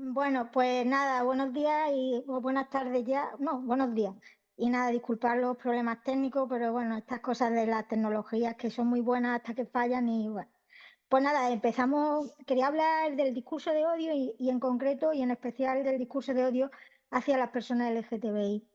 Bueno, pues nada, buenos días o buenas tardes ya. No, buenos días. Y nada, disculpar los problemas técnicos, pero bueno, estas cosas de las tecnologías que son muy buenas hasta que fallan y bueno. Pues nada, empezamos. Quería hablar del discurso de odio y en concreto y en especial del discurso de odio hacia las personas LGTBI.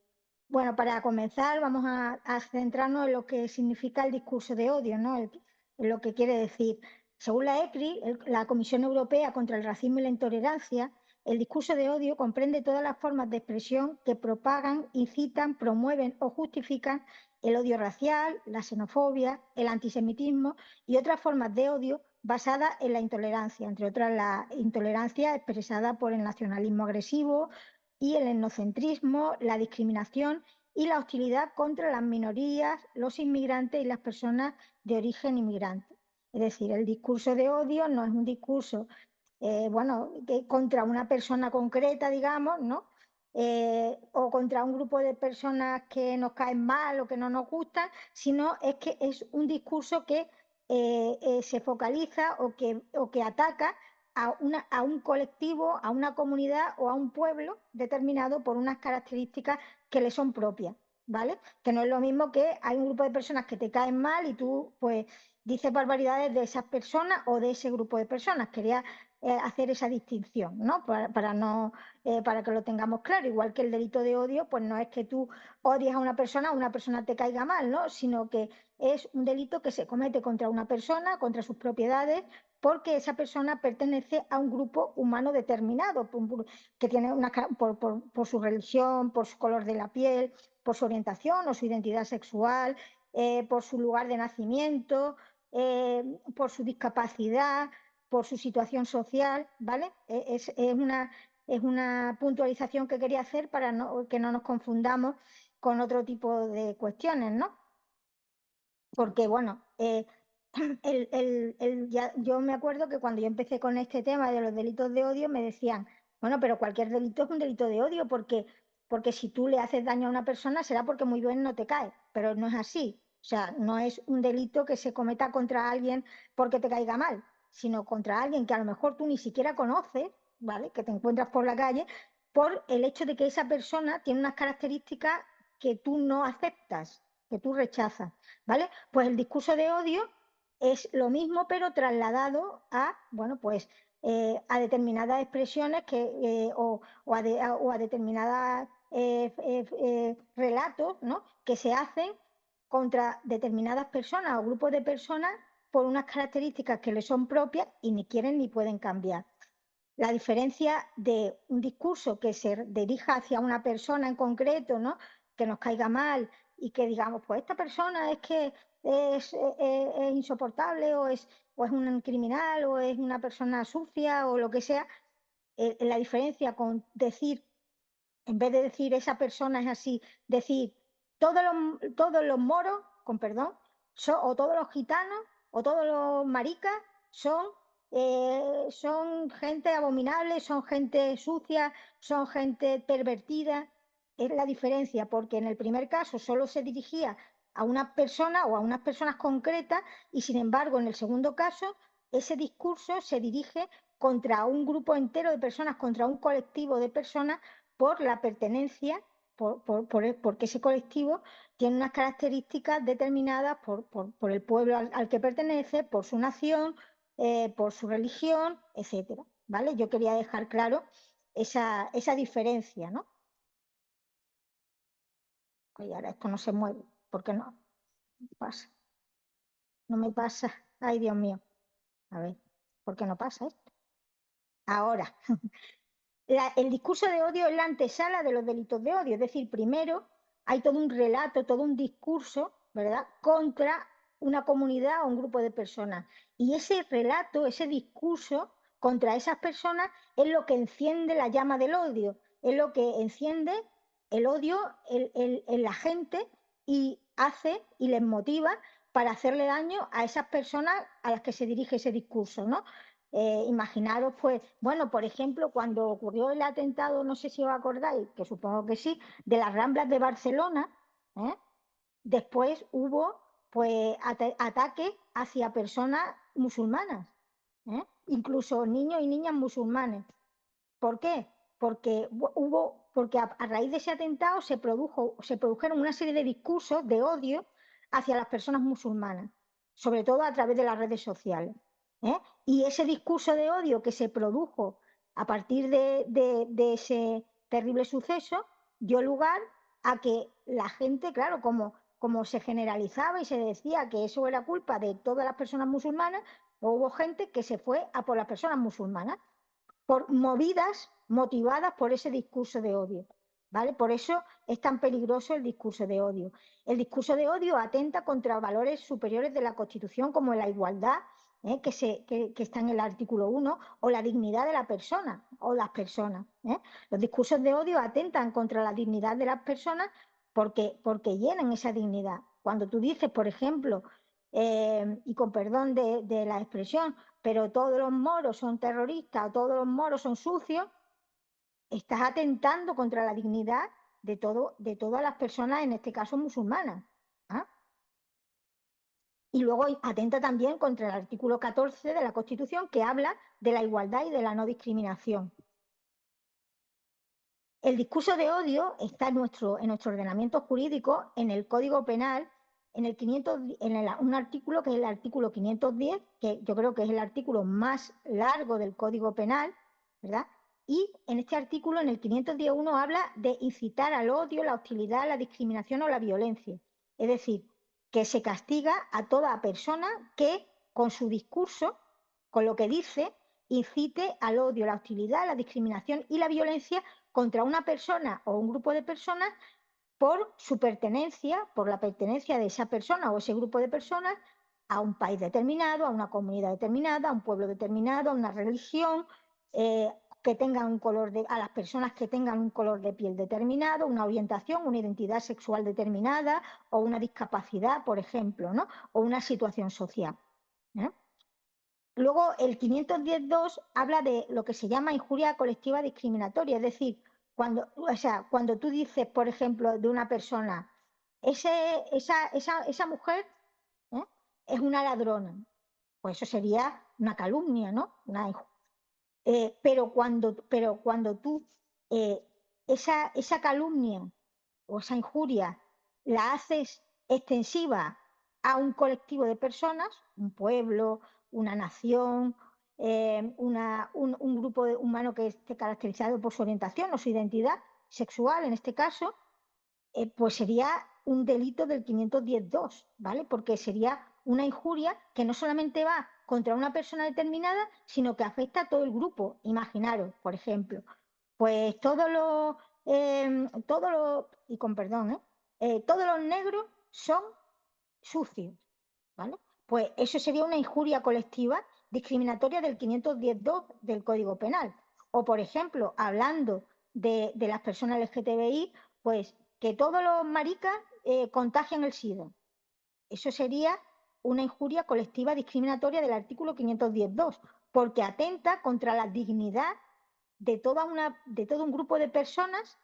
Bueno, para comenzar vamos a centrarnos en lo que significa el discurso de odio, ¿no? En lo que quiere decir. Según la ECRI, la Comisión Europea contra el Racismo y la Intolerancia, el discurso de odio comprende todas las formas de expresión que propagan, incitan, promueven o justifican el odio racial, la xenofobia, el antisemitismo y otras formas de odio basadas en la intolerancia, entre otras la intolerancia expresada por el nacionalismo agresivo y el etnocentrismo, la discriminación y la hostilidad contra las minorías, los inmigrantes y las personas de origen inmigrante. Es decir, el discurso de odio no es un discurso contra una persona concreta, digamos, ¿no? O contra un grupo de personas que nos caen mal o que no nos gustan, sino es que es un discurso que se focaliza o que ataca a un colectivo, a una comunidad o a un pueblo determinado por unas características que le son propias, ¿vale? Que no es lo mismo que hay un grupo de personas que te caen mal y tú, pues, dices barbaridades de esas personas o de ese grupo de personas. Quería hacer esa distinción, ¿no? Para que lo tengamos claro. Igual que el delito de odio, pues no es que tú odies a una persona te caiga mal, ¿no? Sino que es un delito que se comete contra una persona, contra sus propiedades, porque esa persona pertenece a un grupo humano determinado, que tiene por su religión, por su color de la piel, por su orientación o su identidad sexual, por su lugar de nacimiento, por su discapacidad, por su situación social, ¿vale? Es una puntualización que quería hacer para que no nos confundamos con otro tipo de cuestiones, ¿no? Porque, bueno, yo me acuerdo que cuando yo empecé con este tema de los delitos de odio me decían, bueno, pero cualquier delito es un delito de odio porque si tú le haces daño a una persona será porque muy bien no te cae, pero no es así. O sea, no es un delito que se cometa contra alguien porque te caiga mal, sino contra alguien que a lo mejor tú ni siquiera conoces, ¿vale? Que te encuentras por la calle, por el hecho de que esa persona tiene unas características que tú no aceptas, que tú rechazas, ¿vale? Pues el discurso de odio es lo mismo, pero trasladado a, bueno, pues a determinadas expresiones o a determinadas relatos, ¿no? Que se hacen contra determinadas personas o grupos de personas por unas características que les son propias y ni quieren ni pueden cambiar. La diferencia de un discurso que se dirija hacia una persona en concreto, ¿no? Que nos caiga mal y que digamos, pues esta persona es que es insoportable o es un criminal o es una persona sucia o lo que sea. La diferencia con decir, en vez de decir esa persona es así, decir todos los moros, con perdón, o todos los gitanos o todos los maricas son gente abominable, son gente sucia, son gente pervertida. Es la diferencia, porque en el primer caso solo se dirigía a una persona o a unas personas concretas y sin embargo en el segundo caso ese discurso se dirige contra un grupo entero de personas, contra un colectivo de personas por la pertenencia, porque ese colectivo tiene unas características determinadas por el pueblo al que pertenece, por su nación, por su religión, etcétera. ¿Vale? Yo quería dejar claro esa diferencia, ¿no? Y ahora esto no se mueve, ¿por qué no? Pasa, no me pasa. Ay, Dios mío. A ver, ¿por qué no pasa esto? Ahora, el discurso de odio es la antesala de los delitos de odio, es decir, primero hay todo un relato, todo un discurso, ¿verdad?, contra una comunidad o un grupo de personas. Y ese relato, ese discurso contra esas personas es lo que enciende la llama del odio, es lo que enciende el odio en la gente y hace y les motiva para hacerle daño a esas personas a las que se dirige ese discurso, ¿no? Imaginaros, pues, bueno, por ejemplo, cuando ocurrió el atentado, no sé si os acordáis, que supongo que sí, de las Ramblas de Barcelona, ¿eh? Después hubo, pues, ataques hacia personas musulmanas, ¿eh? Incluso niños y niñas musulmanes. ¿Por qué? Porque a raíz de ese atentado se produjeron una serie de discursos de odio hacia las personas musulmanas, sobre todo a través de las redes sociales. ¿Eh? Y ese discurso de odio que se produjo a partir de ese terrible suceso dio lugar a que la gente, claro, como se generalizaba y se decía que eso era culpa de todas las personas musulmanas, hubo gente que se fue a por las personas musulmanas motivadas por ese discurso de odio. ¿Vale? Por eso es tan peligroso el discurso de odio. El discurso de odio atenta contra valores superiores de la Constitución, como la igualdad, que está en el artículo 1, o la dignidad de la persona o las personas. Los discursos de odio atentan contra la dignidad de las personas porque llenan esa dignidad. Cuando tú dices, por ejemplo, y con perdón de la expresión, pero todos los moros son terroristas o todos los moros son sucios, estás atentando contra la dignidad de todas las personas, en este caso musulmanas. ¿Ah? Y luego atenta también contra el artículo 14 de la Constitución, que habla de la igualdad y de la no discriminación. El discurso de odio está en nuestro ordenamiento jurídico, en el Código Penal, un artículo que es el artículo 510, que yo creo que es el artículo más largo del Código Penal, ¿verdad? Y en este artículo, en el 510.1, habla de incitar al odio, la hostilidad, la discriminación o la violencia. Es decir, que se castiga a toda persona que con su discurso, con lo que dice, incite al odio, la hostilidad, la discriminación y la violencia contra una persona o un grupo de personas por su pertenencia, por la pertenencia de esa persona o ese grupo de personas a un país determinado, a una comunidad determinada, a un pueblo determinado, a una religión, que tengan un a las personas que tengan un color de piel determinado, una orientación, una identidad sexual determinada o una discapacidad, por ejemplo, ¿no? O una situación social. ¿Eh? Luego, el 510.2 habla de lo que se llama injuria colectiva discriminatoria, es decir, cuando tú dices, por ejemplo, de una persona, esa mujer, ¿eh? Es una ladrona, pues eso sería una calumnia, ¿no? Pero cuando tú eh, esa calumnia o esa injuria la haces extensiva a un colectivo de personas, un pueblo, una nación, un grupo humano que esté caracterizado por su orientación o su identidad sexual, en este caso, pues sería un delito del 510.2, ¿vale? Porque sería una injuria que no solamente va contra una persona determinada, sino que afecta a todo el grupo. Imaginaros, por ejemplo, pues y con perdón, todos los negros son sucios, ¿vale? Pues eso sería una injuria colectiva discriminatoria del 510.2 del Código Penal. O, por ejemplo, hablando de las personas LGTBI, pues que todos los maricas contagian el SIDA. Eso sería una injuria colectiva discriminatoria del artículo 510.2, porque atenta contra la dignidad de todo un grupo de personas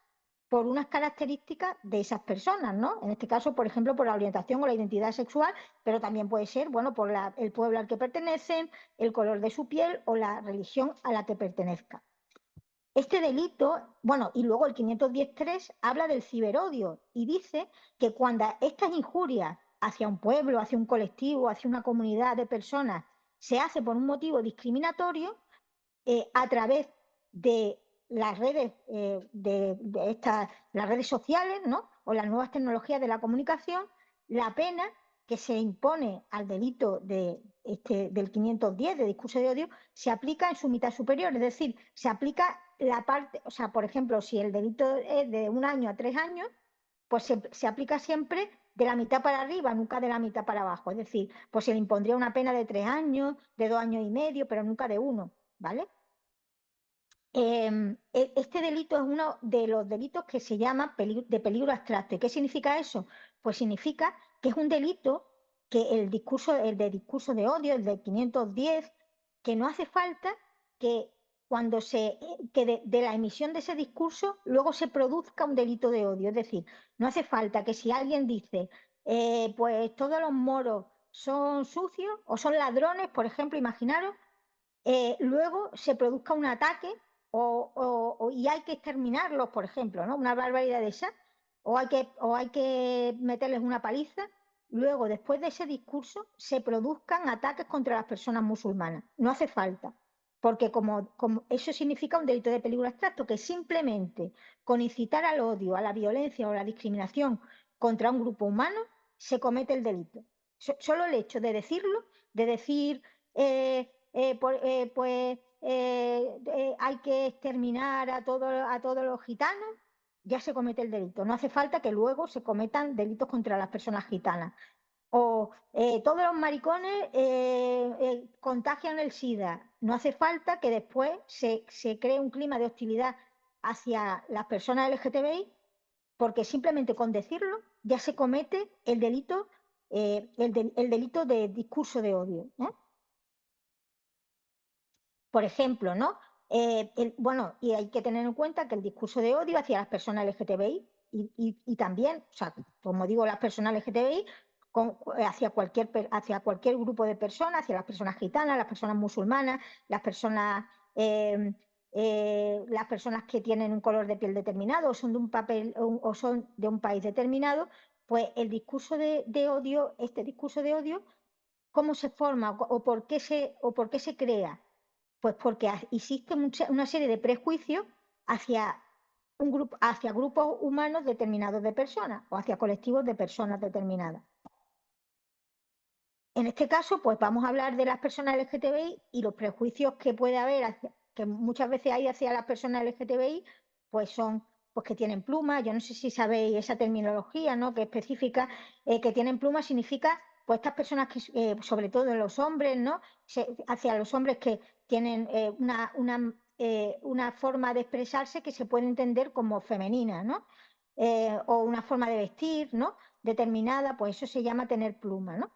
por unas características de esas personas, ¿no? En este caso, por ejemplo, por la orientación o la identidad sexual, pero también puede ser, bueno, por el pueblo al que pertenecen, el color de su piel o la religión a la que pertenezca. Este delito, bueno, y luego el 510.3 habla del ciberodio y dice que cuando estas injurias hacia un pueblo, hacia un colectivo, hacia una comunidad de personas se hace por un motivo discriminatorio, a través de las redes, las redes sociales, ¿no? O las nuevas tecnologías de la comunicación, la pena que se impone al delito del 510 de discurso de odio se aplica en su mitad superior, es decir, se aplica la parte, o sea, por ejemplo, si el delito es de 1 año a 3 años, pues se aplica siempre de la mitad para arriba, nunca de la mitad para abajo. Es decir, pues se le impondría una pena de 3 años, de 2 años y medio, pero nunca de 1, ¿vale? Este delito es uno de los delitos que se llama de peligro abstracto. ¿Y qué significa eso? Pues significa que es un delito que el de discurso de odio, el de 510, que no hace falta que de la emisión de ese discurso luego se produzca un delito de odio. Es decir, no hace falta que si alguien dice, pues todos los moros son sucios o son ladrones, por ejemplo, imaginaros, luego se produzca un ataque y hay que exterminarlos, por ejemplo, ¿no? Una barbaridad de esa, o hay que meterles una paliza, luego, después de ese discurso, se produzcan ataques contra las personas musulmanas. No hace falta, porque como eso significa un delito de peligro abstracto, que simplemente con incitar al odio, a la violencia o la discriminación contra un grupo humano, se comete el delito. Solo el hecho de decirlo, de decir, hay que exterminar a todos los gitanos, ya se comete el delito. No hace falta que luego se cometan delitos contra las personas gitanas. O todos los maricones contagian el SIDA. No hace falta que después se cree un clima de hostilidad hacia las personas LGTBI, porque simplemente con decirlo ya se comete el delito, el delito de discurso de odio, ¿no? Por ejemplo, ¿no? Bueno, y hay que tener en cuenta que el discurso de odio hacia las personas LGTBI y también, o sea, como digo, las personas LGTBI hacia cualquier grupo de personas, hacia las personas gitanas, las personas musulmanas, eh, las personas que tienen un color de piel determinado o son de un papel o son de un país determinado, pues el discurso de odio, este discurso de odio, ¿cómo se forma o por qué se crea? Pues porque existe una serie de prejuicios hacia hacia grupos humanos determinados de personas o hacia colectivos de personas determinadas. En este caso, pues vamos a hablar de las personas LGTBI y los prejuicios que puede haber, que muchas veces hay hacia las personas LGTBI, pues son pues que tienen plumas. Yo no sé si sabéis esa terminología, ¿no? Que específica, que tienen plumas significa pues estas personas que, sobre todo los hombres, ¿no? Hacia los hombres que tienen una forma de expresarse que se puede entender como femenina, ¿no? O una forma de vestir, ¿no? Determinada, pues eso se llama tener pluma, ¿no?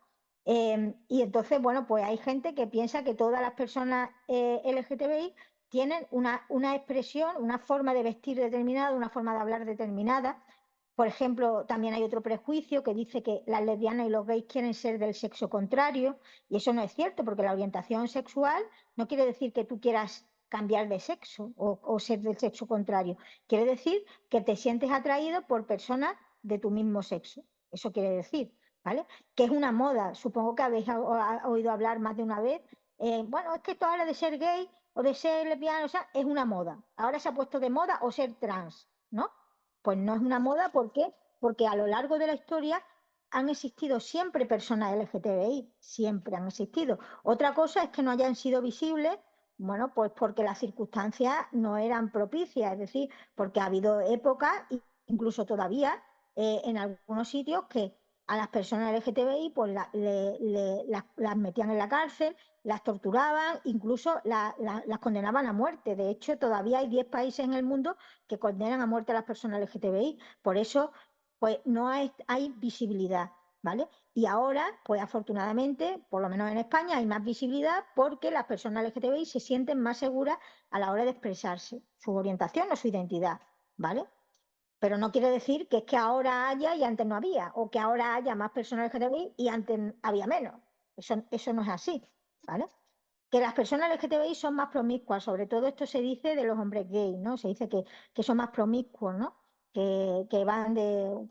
Y entonces, bueno, pues hay gente que piensa que todas las personas LGTBI tienen una expresión, una forma de vestir determinada, una forma de hablar determinada. Por ejemplo, también hay otro prejuicio que dice que las lesbianas y los gays quieren ser del sexo contrario, y eso no es cierto, porque la orientación sexual no quiere decir que tú quieras cambiar de sexo o ser del sexo contrario. Quiere decir que te sientes atraído por personas de tu mismo sexo. Eso quiere decir, ¿vale? Que es una moda. Supongo que habéis oído hablar más de una vez. Bueno, es que esto ahora de ser gay o de ser lesbiana, o sea, es una moda. Ahora se ha puesto de moda o ser trans, ¿no? Pues no es una moda, ¿por qué? Porque a lo largo de la historia han existido siempre personas LGTBI, siempre han existido. Otra cosa es que no hayan sido visibles, bueno, pues porque las circunstancias no eran propicias, es decir, porque ha habido épocas, incluso todavía, en algunos sitios que a las personas LGTBI pues las metían en la cárcel, las torturaban, incluso las condenaban a muerte. De hecho, todavía hay 10 países en el mundo que condenan a muerte a las personas LGTBI. Por eso, pues no hay visibilidad, ¿vale? Y ahora, pues afortunadamente, por lo menos en España, hay más visibilidad porque las personas LGTBI se sienten más seguras a la hora de expresarse su orientación o su identidad, ¿vale? Pero no quiere decir que es que ahora haya y antes no había, o que ahora haya más personas LGTBI y antes había menos. Eso no es así, ¿vale? Que las personas LGTBI son más promiscuas, sobre todo esto se dice de los hombres gays, ¿no? Se dice que son más promiscuos, ¿no? Que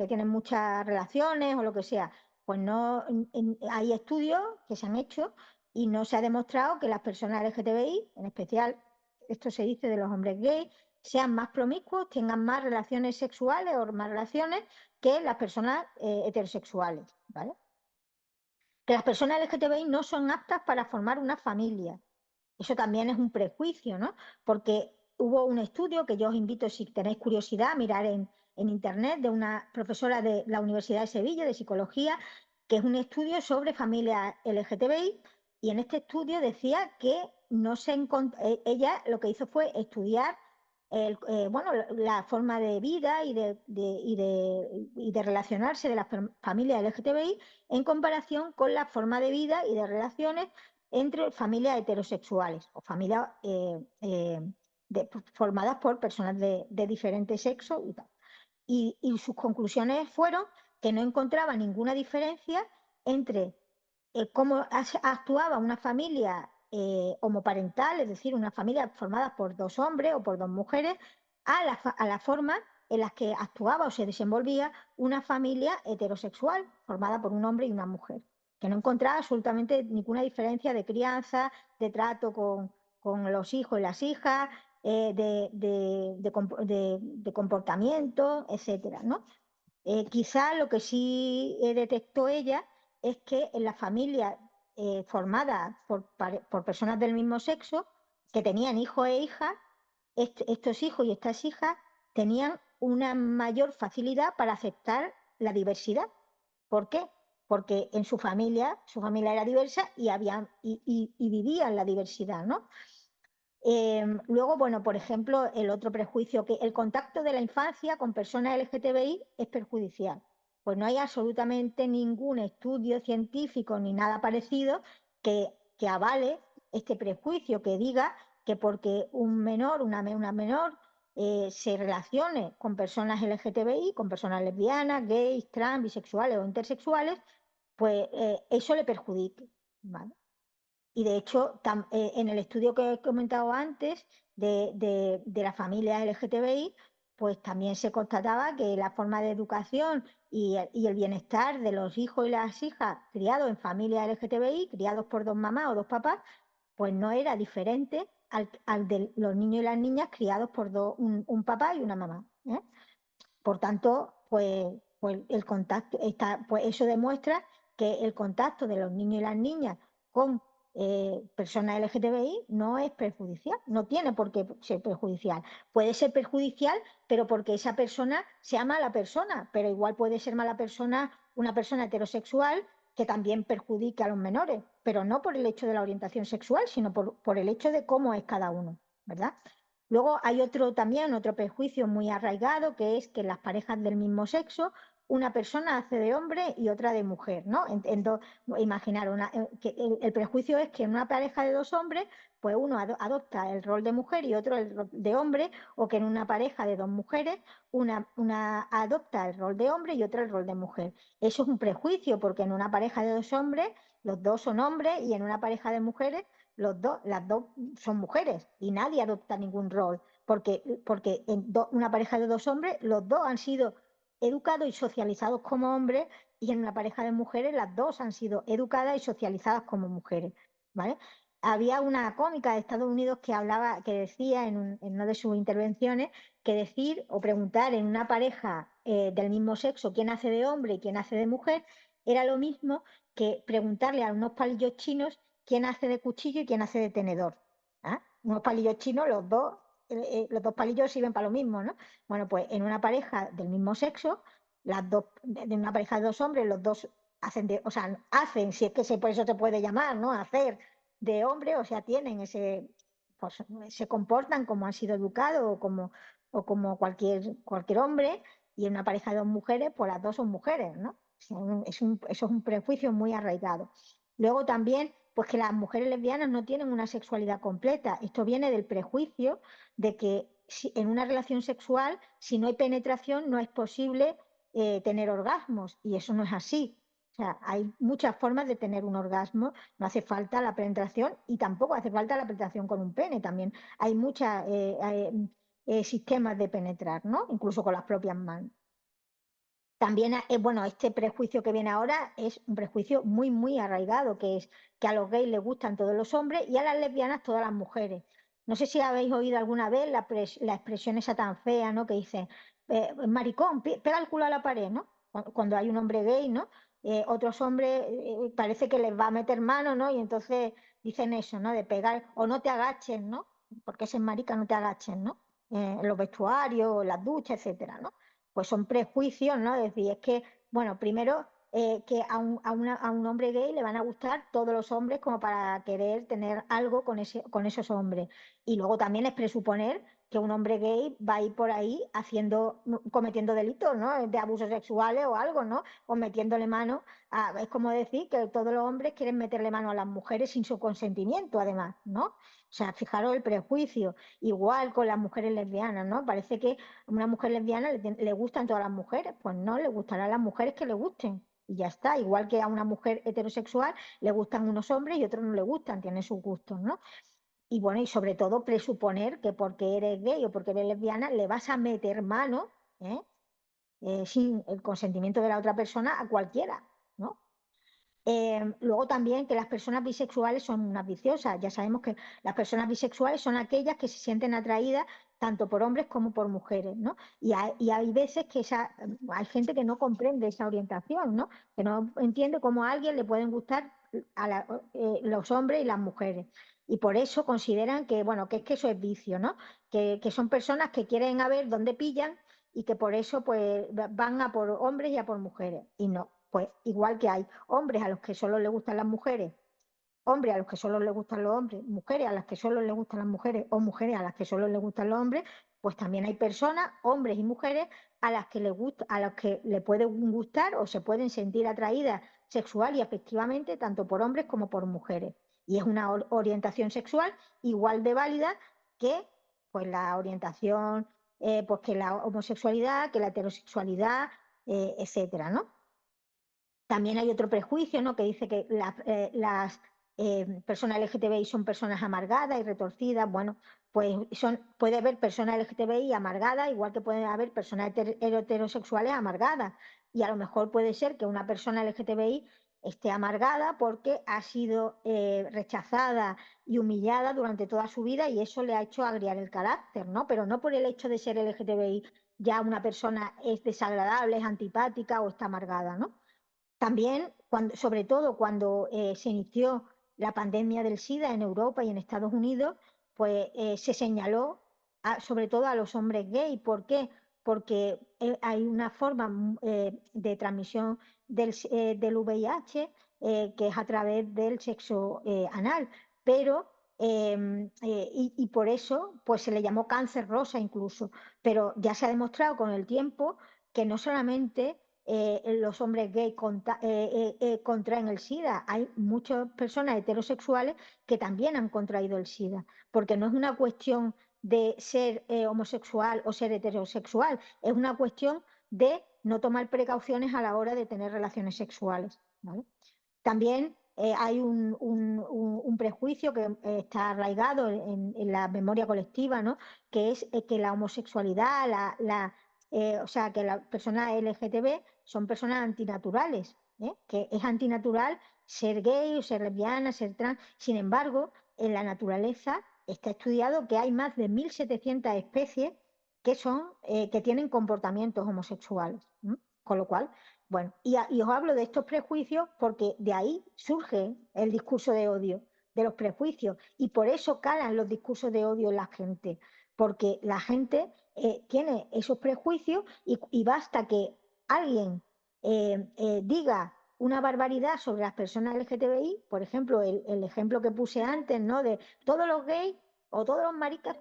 tienen muchas relaciones o lo que sea. Pues no, hay estudios que se han hecho y no se ha demostrado que las personas LGTBI, en especial esto se dice de los hombres gays, sean más promiscuos, tengan más relaciones sexuales o más relaciones que las personas heterosexuales, ¿vale? Que las personas LGTBI no son aptas para formar una familia. Eso también es un prejuicio, ¿no? Porque hubo un estudio que yo os invito, si tenéis curiosidad, a mirar en internet de una profesora de la Universidad de Sevilla de psicología, que es un estudio sobre familias LGTBI, y en este estudio decía que no se ella lo que hizo fue estudiar bueno, la forma de vida y de relacionarse de las familias LGTBI en comparación con la forma de vida y de relaciones entre familias heterosexuales o familias formadas por personas de diferente sexo y tal. Y sus conclusiones fueron que no encontraba ninguna diferencia entre cómo actuaba una familia homoparental, es decir, una familia formada por dos hombres o por dos mujeres, a la forma en la que actuaba o se desenvolvía una familia heterosexual formada por un hombre y una mujer, que no encontraba absolutamente ninguna diferencia de crianza, de trato con los hijos y las hijas, de comportamiento, etcétera, ¿no? Quizá lo que sí detectó ella es que en la familia formada por personas del mismo sexo, que tenían hijos e hijas, estos hijos y estas hijas tenían una mayor facilidad para aceptar la diversidad. ¿Por qué? Porque en su familia era diversa y vivían la diversidad, ¿no? Luego, bueno, por ejemplo, el otro prejuicio, que el contacto de la infancia con personas LGTBI es perjudicial. Pues no hay absolutamente ningún estudio científico ni nada parecido que avale este prejuicio, que diga que porque un menor, una menor, se relacione con personas LGTBI, con personas lesbianas, gays, trans, bisexuales o intersexuales, pues eso le perjudique, ¿vale? Y de hecho, en el estudio que he comentado antes de la familia LGTBI, pues también se constataba que la forma de educación y el bienestar de los hijos y las hijas criados en familias LGTBI, criados por dos mamás o dos papás, pues no era diferente al de los niños y las niñas criados por un papá y una mamá, ¿eh? Por tanto, pues el contacto pues eso demuestra que el contacto de los niños y las niñas con personas LGTBI no es perjudicial, no tiene por qué ser perjudicial. Puede ser perjudicial, pero porque esa persona sea mala persona, pero igual puede ser mala persona una persona heterosexual que también perjudique a los menores, pero no por el hecho de la orientación sexual, sino por el hecho de cómo es cada uno, ¿verdad? Luego hay otro prejuicio muy arraigado, que es que en las parejas del mismo sexo una persona hace de hombre y otra de mujer, ¿no? Imaginar que el prejuicio es que en una pareja de dos hombres, pues uno adopta el rol de mujer y otro el rol de hombre, o que en una pareja de dos mujeres una adopta el rol de hombre y otra el rol de mujer. Eso es un prejuicio, porque en una pareja de dos hombres los dos son hombres y en una pareja de mujeres las dos son mujeres y nadie adopta ningún rol, porque en una pareja de dos hombres, los dos han sido educados y socializados como hombres, y en una pareja de mujeres las dos han sido educadas y socializadas como mujeres, ¿vale? Había una cómica de Estados Unidos que decía en una de sus intervenciones que decir o preguntar en una pareja del mismo sexo quién hace de hombre y quién hace de mujer era lo mismo que preguntarle a unos palillos chinos quién hace de cuchillo y quién hace de tenedor. ¿Ah? Unos palillos chinos, los dos palillos sirven para lo mismo, ¿no? Bueno, pues en una pareja del mismo sexo, de una pareja de dos hombres, los dos hacen, si es que por eso se puede llamar, ¿no? Hacer de hombre, o sea, tienen pues, se comportan como han sido educados o como cualquier hombre, y en una pareja de dos mujeres, pues las dos son mujeres, ¿no? Eso es un prejuicio muy arraigado. Luego también, pues que las mujeres lesbianas no tienen una sexualidad completa. Esto viene del prejuicio de que en una relación sexual, si no hay penetración, no es posible tener orgasmos, y eso no es así. O sea, hay muchas formas de tener un orgasmo, no hace falta la penetración y tampoco hace falta la penetración con un pene, también hay muchos sistemas de penetrar, ¿no? Incluso con las propias manos. También, bueno, este prejuicio que viene ahora es un prejuicio muy, muy arraigado, que es que a los gays les gustan todos los hombres y a las lesbianas todas las mujeres. No sé si habéis oído alguna vez la expresión esa tan fea, ¿no? Que dice, maricón, pega el culo a la pared, ¿no? Cuando hay un hombre gay, ¿no? Otros hombres parece que les va a meter mano, ¿no? Y entonces dicen eso, ¿no? De pegar, o no te agaches, ¿no? Porque ese marica, no te agaches, ¿no? En los vestuarios, en las duchas, etcétera, ¿no? Pues son prejuicios, ¿no? Es decir, es que, bueno, primero que a un hombre gay le van a gustar todos los hombres como para querer tener algo con esos hombres. Y luego también es presuponer que un hombre gay va a ir por ahí cometiendo delitos, ¿no? De abusos sexuales o algo, ¿no? O metiéndole mano es como decir que todos los hombres quieren meterle mano a las mujeres sin su consentimiento, además, ¿no? O sea, fijaros el prejuicio. Igual con las mujeres lesbianas, ¿no? Parece que a una mujer lesbiana le gustan todas las mujeres. Pues no, le gustarán las mujeres que le gusten. y ya está. Igual que a una mujer heterosexual le gustan unos hombres y otros no le gustan, tiene sus gustos, ¿no? Y bueno, y sobre todo presuponer que porque eres gay o porque eres lesbiana le vas a meter mano, ¿eh? Sin el consentimiento de la otra persona a cualquiera, ¿no? Luego también que las personas bisexuales son unas viciosas. Ya sabemos que las personas bisexuales son aquellas que se sienten atraídas tanto por hombres como por mujeres, ¿no? Y hay veces que hay gente que no comprende esa orientación, ¿no? Que no entiende cómo a alguien le pueden gustar los hombres y las mujeres. Y por eso consideran que, bueno, que es que eso es vicio, ¿no? Que son personas que quieren a ver dónde pillan y que por eso pues van a por hombres y a por mujeres. Y no, pues igual que hay hombres a los que solo les gustan las mujeres, hombres a los que solo les gustan los hombres, mujeres a las que solo les gustan las mujeres o mujeres a las que solo les gustan los hombres, pues también hay personas, hombres y mujeres, a las que les gusta, a los que le pueden gustar o se pueden sentir atraídas sexual y afectivamente tanto por hombres como por mujeres. Y es una orientación sexual igual de válida que pues la orientación, pues que la homosexualidad, que la heterosexualidad, etcétera, ¿no? También hay otro prejuicio, ¿no? Que dice que las personas LGTBI son personas amargadas y retorcidas. Bueno, pues puede haber personas LGTBI amargadas, igual que puede haber personas heterosexuales amargadas. Y a lo mejor puede ser que una persona LGTBI esté amargada porque ha sido rechazada y humillada durante toda su vida y eso le ha hecho agriar el carácter, ¿no? Pero no por el hecho de ser LGTBI ya una persona es desagradable, es antipática o está amargada, ¿no? También, sobre todo cuando se inició la pandemia del SIDA en Europa y en Estados Unidos, pues se señaló sobre todo a los hombres gay. ¿Por qué? Porque hay una forma de transmisión del VIH que es a través del sexo anal, pero y por eso pues se le llamó cáncer rosa incluso, pero ya se ha demostrado con el tiempo que no solamente los hombres gays contraen el SIDA. Hay muchas personas heterosexuales que también han contraído el SIDA, porque no es una cuestión de ser homosexual o ser heterosexual, es una cuestión de no tomar precauciones a la hora de tener relaciones sexuales, ¿vale? También hay un prejuicio que está arraigado en la memoria colectiva, ¿no? Que es que la homosexualidad, o sea, que las personas LGTB son personas antinaturales, ¿eh? Que es antinatural ser gay o ser lesbiana, ser trans. Sin embargo, en la naturaleza está estudiado que hay más de 1.700 especies que tienen comportamientos homosexuales, ¿no? Con lo cual, bueno, y os hablo de estos prejuicios porque de ahí surge el discurso de odio, de los prejuicios, y por eso calan los discursos de odio en la gente, porque la gente tiene esos prejuicios y basta que alguien diga una barbaridad sobre las personas LGTBI, por ejemplo, el ejemplo que puse antes, ¿no? De todos los gays o todos los maricas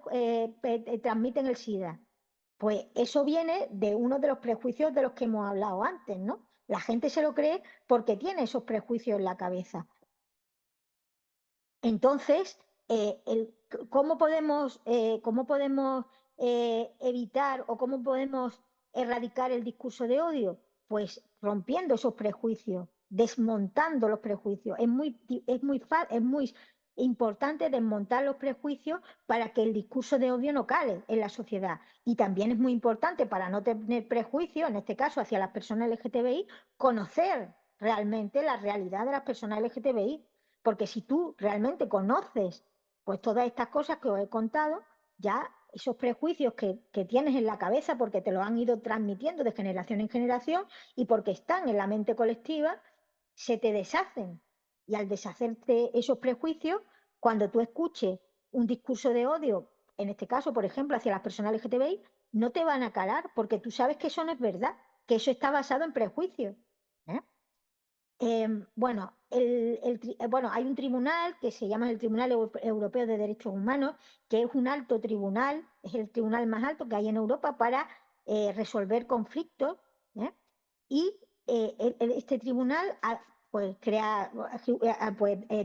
transmiten el SIDA. Pues eso viene de uno de los prejuicios de los que hemos hablado antes, ¿no? La gente se lo cree porque tiene esos prejuicios en la cabeza. Entonces, ¿cómo podemos evitar o cómo podemos erradicar el discurso de odio? Pues rompiendo esos prejuicios, desmontando los prejuicios. Es muy importante desmontar los prejuicios para que el discurso de odio no cale en la sociedad. Y también es muy importante para no tener prejuicios, en este caso hacia las personas LGTBI, conocer realmente la realidad de las personas LGTBI, porque si tú realmente conoces pues todas estas cosas que os he contado, ya esos prejuicios que tienes en la cabeza porque te lo han ido transmitiendo de generación en generación y porque están en la mente colectiva, se te deshacen. Y al deshacerte esos prejuicios, cuando tú escuches un discurso de odio, en este caso, por ejemplo, hacia las personas LGTBI, no te van a calar porque tú sabes que eso no es verdad, que eso está basado en prejuicios. ¿Eh? Bueno, bueno, hay un tribunal que se llama el Tribunal Europeo de Derechos Humanos, que es un alto tribunal, es el tribunal más alto que hay en Europa para resolver conflictos, ¿eh? Y este tribunal pues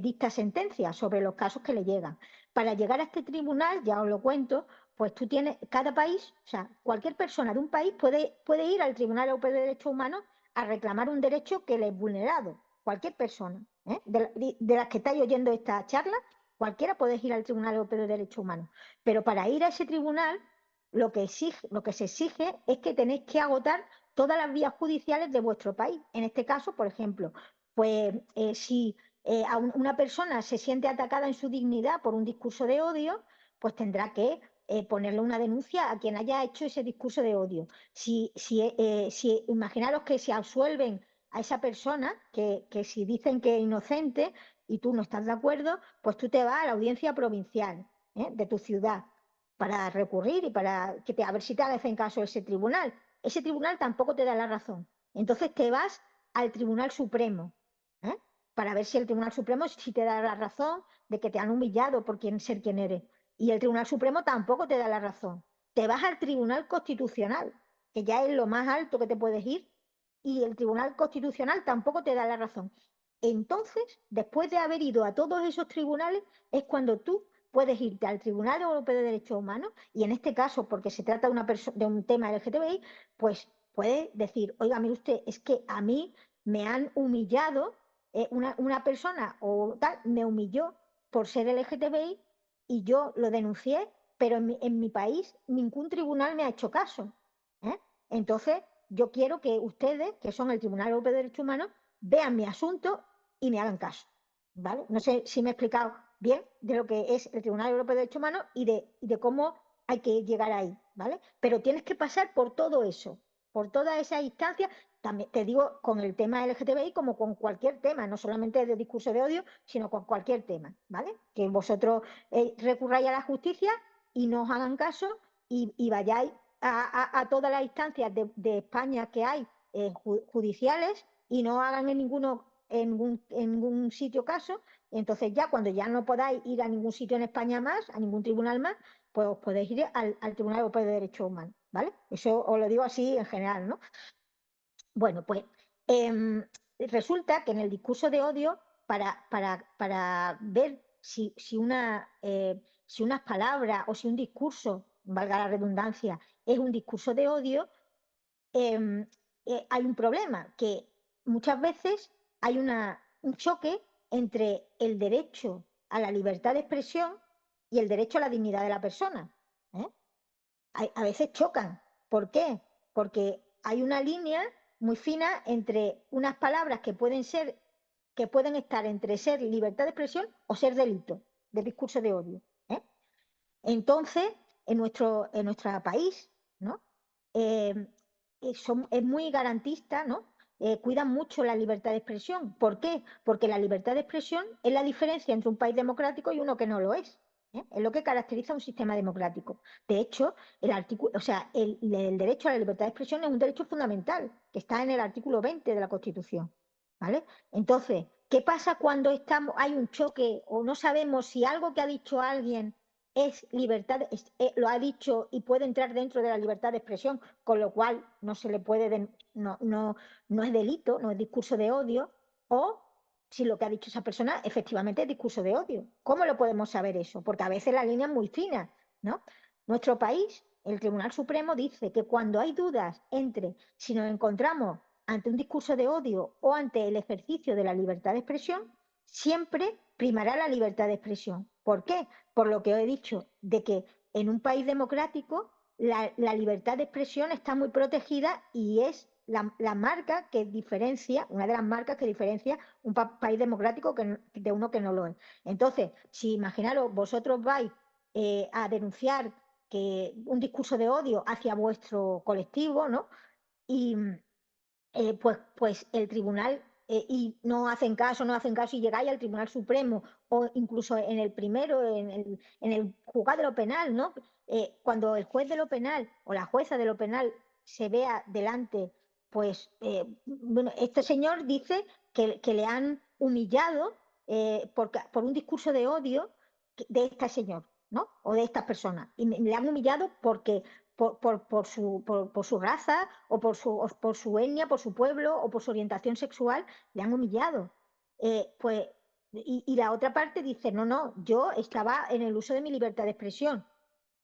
dicta sentencias sobre los casos que le llegan. Para llegar a este tribunal, ya os lo cuento, pues tú tienes, cada país, o sea, cualquier persona de un país puede ir al Tribunal Europeo de Derechos Humanos a reclamar un derecho que le es vulnerado. Cualquier persona, de las que estáis oyendo esta charla, cualquiera puede ir al Tribunal Europeo de Derechos Humanos. Pero para ir a ese tribunal, lo que se exige es que tenéis que agotar todas las vías judiciales de vuestro país. En este caso, por ejemplo, pues si una persona se siente atacada en su dignidad por un discurso de odio, pues tendrá que ponerle una denuncia a quien haya hecho ese discurso de odio. Si imaginaros que se absuelven a esa persona, que si dicen que es inocente y tú no estás de acuerdo, pues tú te vas a la audiencia provincial de tu ciudad para recurrir y para a ver si te hacen caso ese tribunal. Ese tribunal tampoco te da la razón. Entonces te vas al Tribunal Supremo, ¿eh? Para ver si el Tribunal Supremo si te da la razón de que te han humillado por ser quien eres. Y el Tribunal Supremo tampoco te da la razón. Te vas al Tribunal Constitucional, que ya es lo más alto que te puedes ir, y el Tribunal Constitucional tampoco te da la razón. Entonces, después de haber ido a todos esos tribunales, es cuando tú puedes irte al Tribunal Europeo de Derechos Humanos y en este caso, porque se trata de un tema LGTBI, pues puede decir, oiga, mire usted, es que a mí me han humillado, una persona o tal, me humilló por ser LGTBI y yo lo denuncié, pero en mi país ningún tribunal me ha hecho caso. ¿eh? Entonces, yo quiero que ustedes, que son el Tribunal Europeo de Derechos Humanos, vean mi asunto y me hagan caso. ¿Vale? No sé si me he explicado bien de lo que es el Tribunal Europeo de Derechos Humanos y de cómo hay que llegar ahí, ¿vale? Pero tienes que pasar por todo eso, por todas esas instancias, también te digo con el tema LGTBI como con cualquier tema, no solamente de discurso de odio, sino con cualquier tema, ¿vale? Que vosotros recurráis a la justicia y no os hagan caso y vayáis a todas las instancias de España que hay judiciales y no hagan en ningún sitio caso. Entonces ya cuando ya no podáis ir a ningún sitio en España más, a ningún tribunal más, pues os podéis ir al Tribunal Europeo de Derechos Humanos, ¿vale? Eso os lo digo así en general, ¿no? Bueno, pues resulta que en el discurso de odio, para ver si unas palabras o si un discurso, valga la redundancia, es un discurso de odio, em, hay un problema, que muchas veces hay un choque entre el derecho a la libertad de expresión y el derecho a la dignidad de la persona. ¿eh? A veces chocan. ¿Por qué? Porque hay una línea muy fina entre unas palabras que pueden estar entre ser libertad de expresión o ser delito de discurso de odio. Entonces, en nuestro país, ¿no? Eh, es muy garantista, ¿no? Cuidan mucho la libertad de expresión. ¿Por qué? Porque la libertad de expresión es la diferencia entre un país democrático y uno que no lo es. Es lo que caracteriza un sistema democrático. De hecho, el derecho a la libertad de expresión es un derecho fundamental que está en el artículo 20 de la Constitución. ¿Vale? Entonces, ¿qué pasa cuando hay un choque o no sabemos si algo que ha dicho alguien es libertad, lo ha dicho y puede entrar dentro de la libertad de expresión, con lo cual no se le puede, no es delito, no es discurso de odio, o si lo que ha dicho esa persona efectivamente es discurso de odio? ¿Cómo lo podemos saber eso? Porque a veces la línea es muy fina, ¿no? Nuestro país, el Tribunal Supremo dice que cuando hay dudas entre si nos encontramos ante un discurso de odio o ante el ejercicio de la libertad de expresión, siempre primará la libertad de expresión. ¿Por qué? Por lo que os he dicho, de que en un país democrático la libertad de expresión está muy protegida y es la marca que diferencia, una de las marcas que diferencia un país democrático de uno que no lo es. Entonces, si imaginaros, vosotros vais a denunciar que un discurso de odio hacia vuestro colectivo, ¿no? Y pues el tribunal, y no hacen caso y llegáis al Tribunal Supremo o incluso en el primero, en el juzgado de lo penal, ¿no? Cuando el juez de lo penal o la jueza de lo penal se vea delante, pues, bueno, este señor dice que le han humillado por un discurso de odio de este señor, ¿no? O de estas personas. Y le han humillado porque por su raza o por su etnia, por su pueblo o por su orientación sexual, le han humillado. Pues, y la otra parte dice, no, no, yo estaba en el uso de mi libertad de expresión.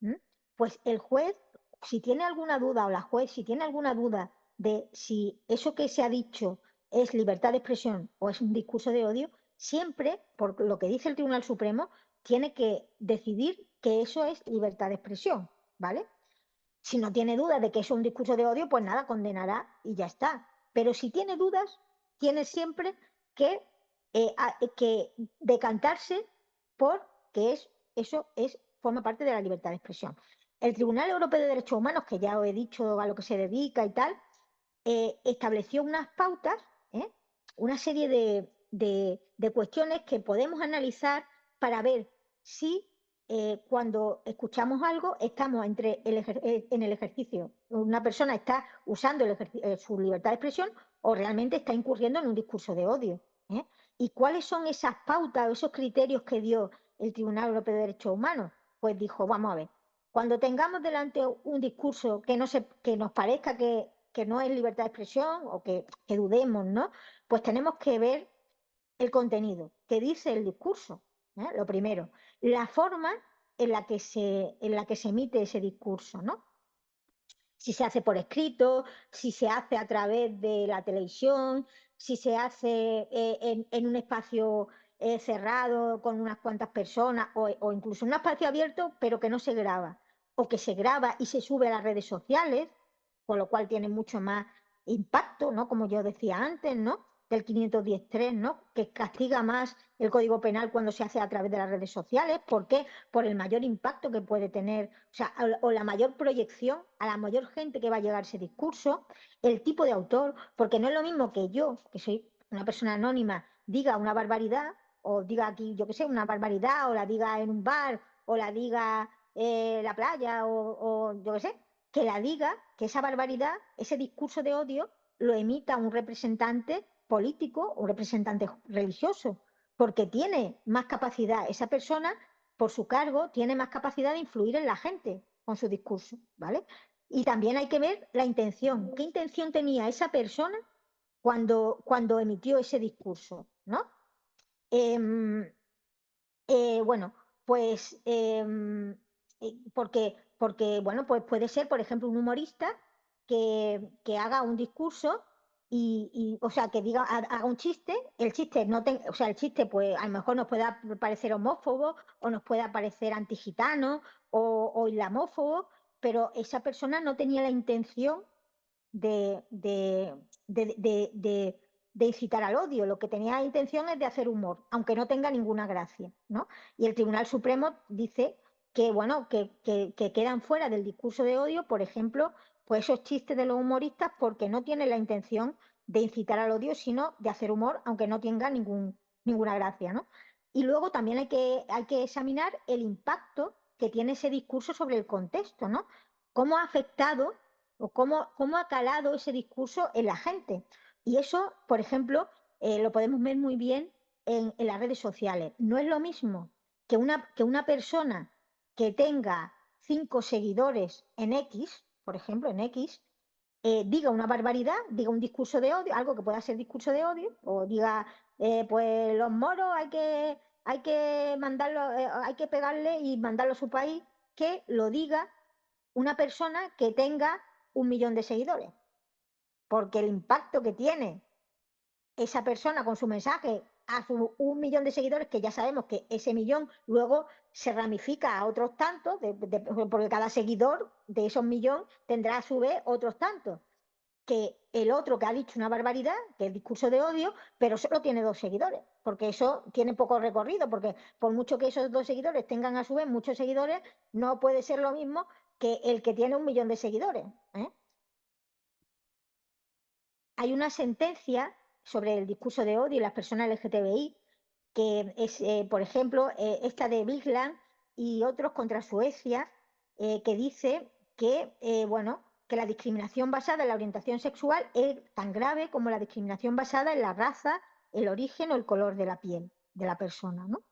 ¿Mm? Pues el juez, si tiene alguna duda, o la juez, si tiene alguna duda de si eso que se ha dicho es libertad de expresión o es un discurso de odio, siempre, por lo que dice el Tribunal Supremo, tiene que decidir que eso es libertad de expresión, ¿vale? Si no tiene dudas de que eso es un discurso de odio, pues nada, condenará y ya está. Pero si tiene dudas, tiene siempre que, que decantarse por que eso forma parte de la libertad de expresión. El Tribunal Europeo de Derechos Humanos, que ya os he dicho a lo que se dedica y tal, estableció unas pautas, ¿eh? Una serie de cuestiones que podemos analizar para ver si cuando escuchamos algo estamos en el ejercicio, una persona está usando su libertad de expresión o realmente está incurriendo en un discurso de odio. ¿Eh? ¿Y cuáles son esas pautas o esos criterios que dio el Tribunal Europeo de Derechos Humanos? Pues dijo, vamos a ver, cuando tengamos delante un discurso que nos parezca que no es libertad de expresión o que dudemos, ¿no? Pues tenemos que ver el contenido, qué dice el discurso, ¿eh? Lo primero. La forma en la que se emite ese discurso, ¿no? Si se hace por escrito, si se hace a través de la televisión, si se hace en un espacio cerrado con unas cuantas personas o incluso en un espacio abierto pero que no se graba o que se graba y se sube a las redes sociales, con lo cual tiene mucho más impacto, ¿no? Como yo decía antes, ¿no? Del 510.3, ¿no? Que castiga más el Código Penal cuando se hace a través de las redes sociales. ¿Por qué? Por el mayor impacto que puede tener, o sea, o la mayor proyección a la mayor gente que va a llegar ese discurso, el tipo de autor, porque no es lo mismo que yo, que soy una persona anónima, diga una barbaridad, o diga aquí, yo qué sé, una barbaridad, o la diga en un bar, o la diga en la playa, o yo qué sé, que la diga, que esa barbaridad, ese discurso de odio, lo emita un representante político, un representante religioso, porque tiene más capacidad esa persona, por su cargo, tiene más capacidad de influir en la gente con su discurso, ¿vale? Y también hay que ver la intención. ¿Qué intención tenía esa persona cuando emitió ese discurso, ¿no? Eh, bueno, pues porque, bueno, pues puede ser, por ejemplo, un humorista que haga un discurso o sea, que diga, haga un chiste, el chiste no o sea, el chiste, pues a lo mejor nos pueda parecer homófobo o nos pueda parecer antigitano o islamófobo, pero esa persona no tenía la intención de, de, de, de, de- de incitar al odio. Lo que tenía intención es de hacer humor, aunque no tenga ninguna gracia, ¿no? Y el Tribunal Supremo dice que, bueno, que quedan fuera del discurso de odio, por ejemplo, pues esos chistes de los humoristas porque no tienen la intención de incitar al odio, sino de hacer humor, aunque no tenga ninguna gracia, ¿no? Y luego también hay que examinar el impacto que tiene ese discurso sobre el contexto, ¿no? ¿Cómo ha afectado o cómo ha calado ese discurso en la gente? Y eso, por ejemplo, lo podemos ver muy bien en las redes sociales. No es lo mismo que una persona que tenga 5 seguidores en X, por ejemplo, en X, diga una barbaridad, diga un discurso de odio, algo que pueda ser discurso de odio, o diga, pues los moros hay que mandarlo, hay que pegarle y mandarlo a su país, que lo diga una persona que tenga 1 millón de seguidores, porque el impacto que tiene esa persona con su mensaje a su 1 millón de seguidores, que ya sabemos que ese millón luego se ramifica a otros tantos, porque cada seguidor de esos millones tendrá a su vez otros tantos, que el otro que ha dicho una barbaridad, que es discurso de odio, pero solo tiene 2 seguidores, porque eso tiene poco recorrido, porque por mucho que esos 2 seguidores tengan a su vez muchos seguidores, no puede ser lo mismo que el que tiene 1 millón de seguidores. ¿Eh? Hay una sentencia sobre el discurso de odio y las personas LGTBI, que es, por ejemplo, esta de Bigland y otros contra Suecia, que dice que, bueno, que la discriminación basada en la orientación sexual es tan grave como la discriminación basada en la raza, el origen o el color de la piel de la persona, ¿no?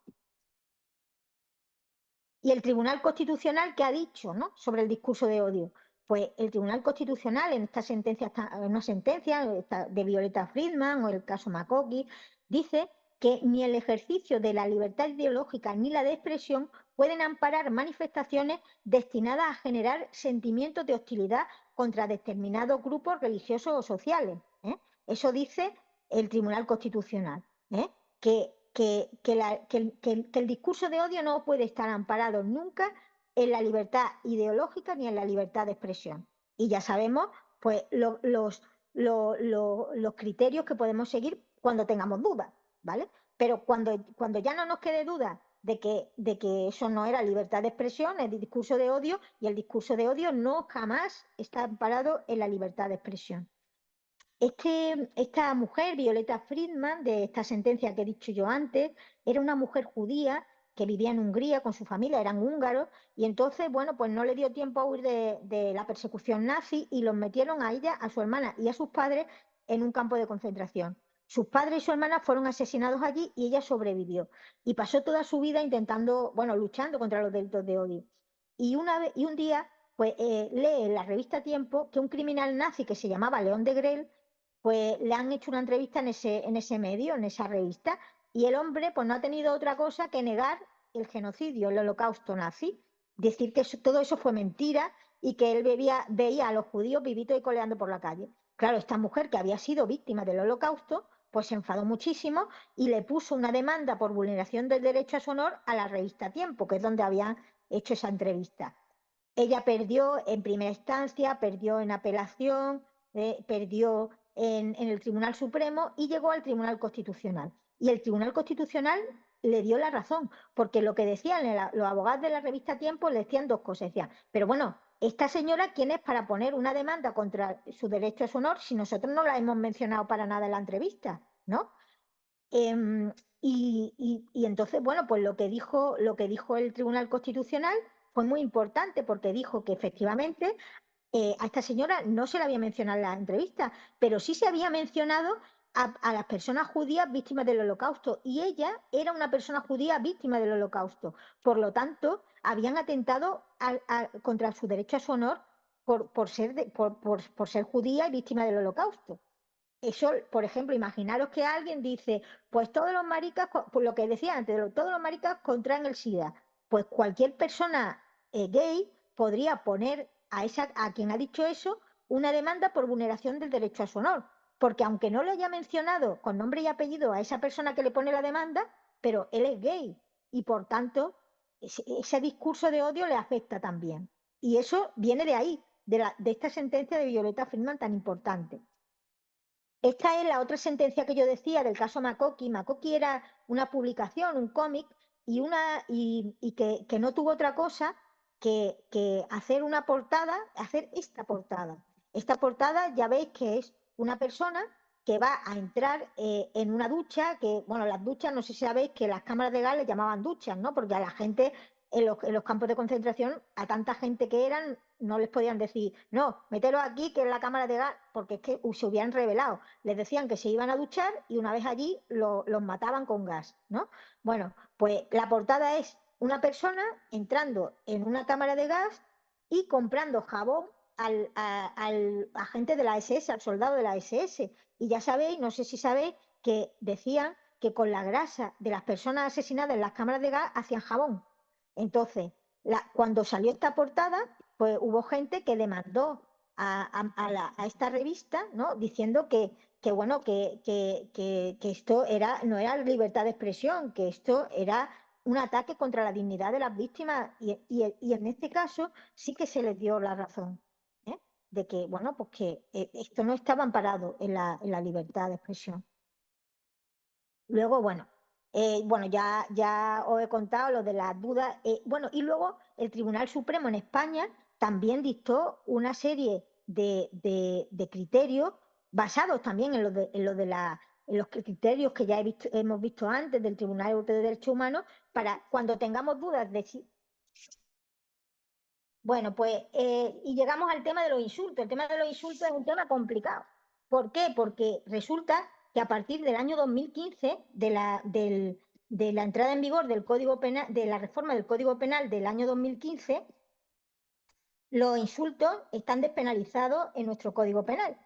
Y el Tribunal Constitucional, ¿qué ha dicho, ¿no? Sobre el discurso de odio? Pues el Tribunal Constitucional, en esta sentencia, en una sentencia de Violeta Friedman o el caso Makoki, dice que ni el ejercicio de la libertad ideológica ni la de expresión pueden amparar manifestaciones destinadas a generar sentimientos de hostilidad contra determinados grupos religiosos o sociales. Eso dice el Tribunal Constitucional, que el discurso de odio no puede estar amparado nunca en la libertad ideológica ni en la libertad de expresión. Y ya sabemos pues los criterios que podemos seguir cuando tengamos dudas, ¿vale? Pero cuando ya no nos quede duda de que eso no era libertad de expresión, es discurso de odio, y el discurso de odio no jamás está amparado en la libertad de expresión. Esta mujer, Violeta Friedman, de esta sentencia que he dicho yo antes, era una mujer judía que vivía en Hungría con su familia, eran húngaros, y entonces, bueno, pues no le dio tiempo a huir de la persecución nazi y los metieron a ella, a su hermana y a sus padres en un campo de concentración. Sus padres y su hermana fueron asesinados allí y ella sobrevivió. Y pasó toda su vida intentando, bueno, luchando contra los delitos de odio. Y un día, pues lee en la revista Tiempo que un criminal nazi que se llamaba León de Grel, pues le han hecho una entrevista en ese medio, en esa revista, y el hombre pues no ha tenido otra cosa que negar el genocidio, el holocausto nazi, decir que todo eso fue mentira y que él veía a los judíos vivitos y coleando por la calle. Claro, esta mujer que había sido víctima del holocausto, pues se enfadó muchísimo y le puso una demanda por vulneración del derecho a su honor a la revista Tiempo, que es donde habían hecho esa entrevista. Ella perdió en primera instancia, perdió en apelación, perdió en el Tribunal Supremo y llegó al Tribunal Constitucional. Y el Tribunal Constitucional le dio la razón, porque lo que decían los abogados de la revista Tiempo le decían dos cosas. Decían, pero bueno, esta señora, ¿quién es para poner una demanda contra su derecho a su honor si nosotros no la hemos mencionado para nada en la entrevista? ¿No? Eh, y entonces, bueno, pues lo que dijo el Tribunal Constitucional fue muy importante porque dijo que efectivamente a esta señora no se la había mencionado en la entrevista, pero sí se había mencionado a las personas judías víctimas del holocausto y ella era una persona judía víctima del holocausto. Por lo tanto, habían atentado contra su derecho a su honor por ser judía y víctima del holocausto. Eso, por ejemplo, imaginaros que alguien dice, pues todos los maricas, pues lo que decía antes, todos los maricas contraen el SIDA. Pues cualquier persona gay podría poner a quien ha dicho eso una demanda por vulneración del derecho a su honor. Porque aunque no le haya mencionado con nombre y apellido a esa persona que le pone la demanda, pero él es gay y por tanto ese discurso de odio le afecta también. Y eso viene de ahí, de esta sentencia de Violeta Friedman tan importante. Esta es la otra sentencia que yo decía del caso Makoki. Makoki era una publicación, un cómic, que no tuvo otra cosa que hacer una portada, hacer esta portada. Esta portada ya veis que es una persona que va a entrar en una ducha, que, bueno, las duchas, no sé si sabéis que las cámaras de gas les llamaban duchas, ¿no? Porque a la gente en los campos de concentración, a tanta gente que eran, no les podían decir, no, mételo aquí, que es la cámara de gas, porque es que se hubieran revelado. Les decían que se iban a duchar y una vez allí los mataban con gas, ¿no? Bueno, pues la portada es una persona entrando en una cámara de gas y comprando jabón al agente de la SS, al soldado de la SS. Y ya sabéis, no sé si sabéis, que decían que con la grasa de las personas asesinadas en las cámaras de gas hacían jabón. Entonces, cuando salió esta portada, pues hubo gente que demandó a esta revista, ¿no? Diciendo bueno, que esto no era libertad de expresión, que esto era un ataque contra la dignidad de las víctimas y en este caso sí que se les dio la razón, ¿eh? De que, bueno, pues que esto no estaba amparado en la libertad de expresión. Luego, bueno, ya os he contado lo de las dudas. Bueno, y luego el Tribunal Supremo en España también dictó una serie de criterios basados también en los criterios que ya hemos visto antes del Tribunal Europeo de Derechos Humanos para cuando tengamos dudas de si... Bueno, pues, y llegamos al tema de los insultos. El tema de los insultos es un tema complicado. ¿Por qué? Porque resulta que a partir del año 2015, de la entrada en vigor del Código Penal, de la reforma del Código Penal del año 2015, los insultos están despenalizados en nuestro Código Penal,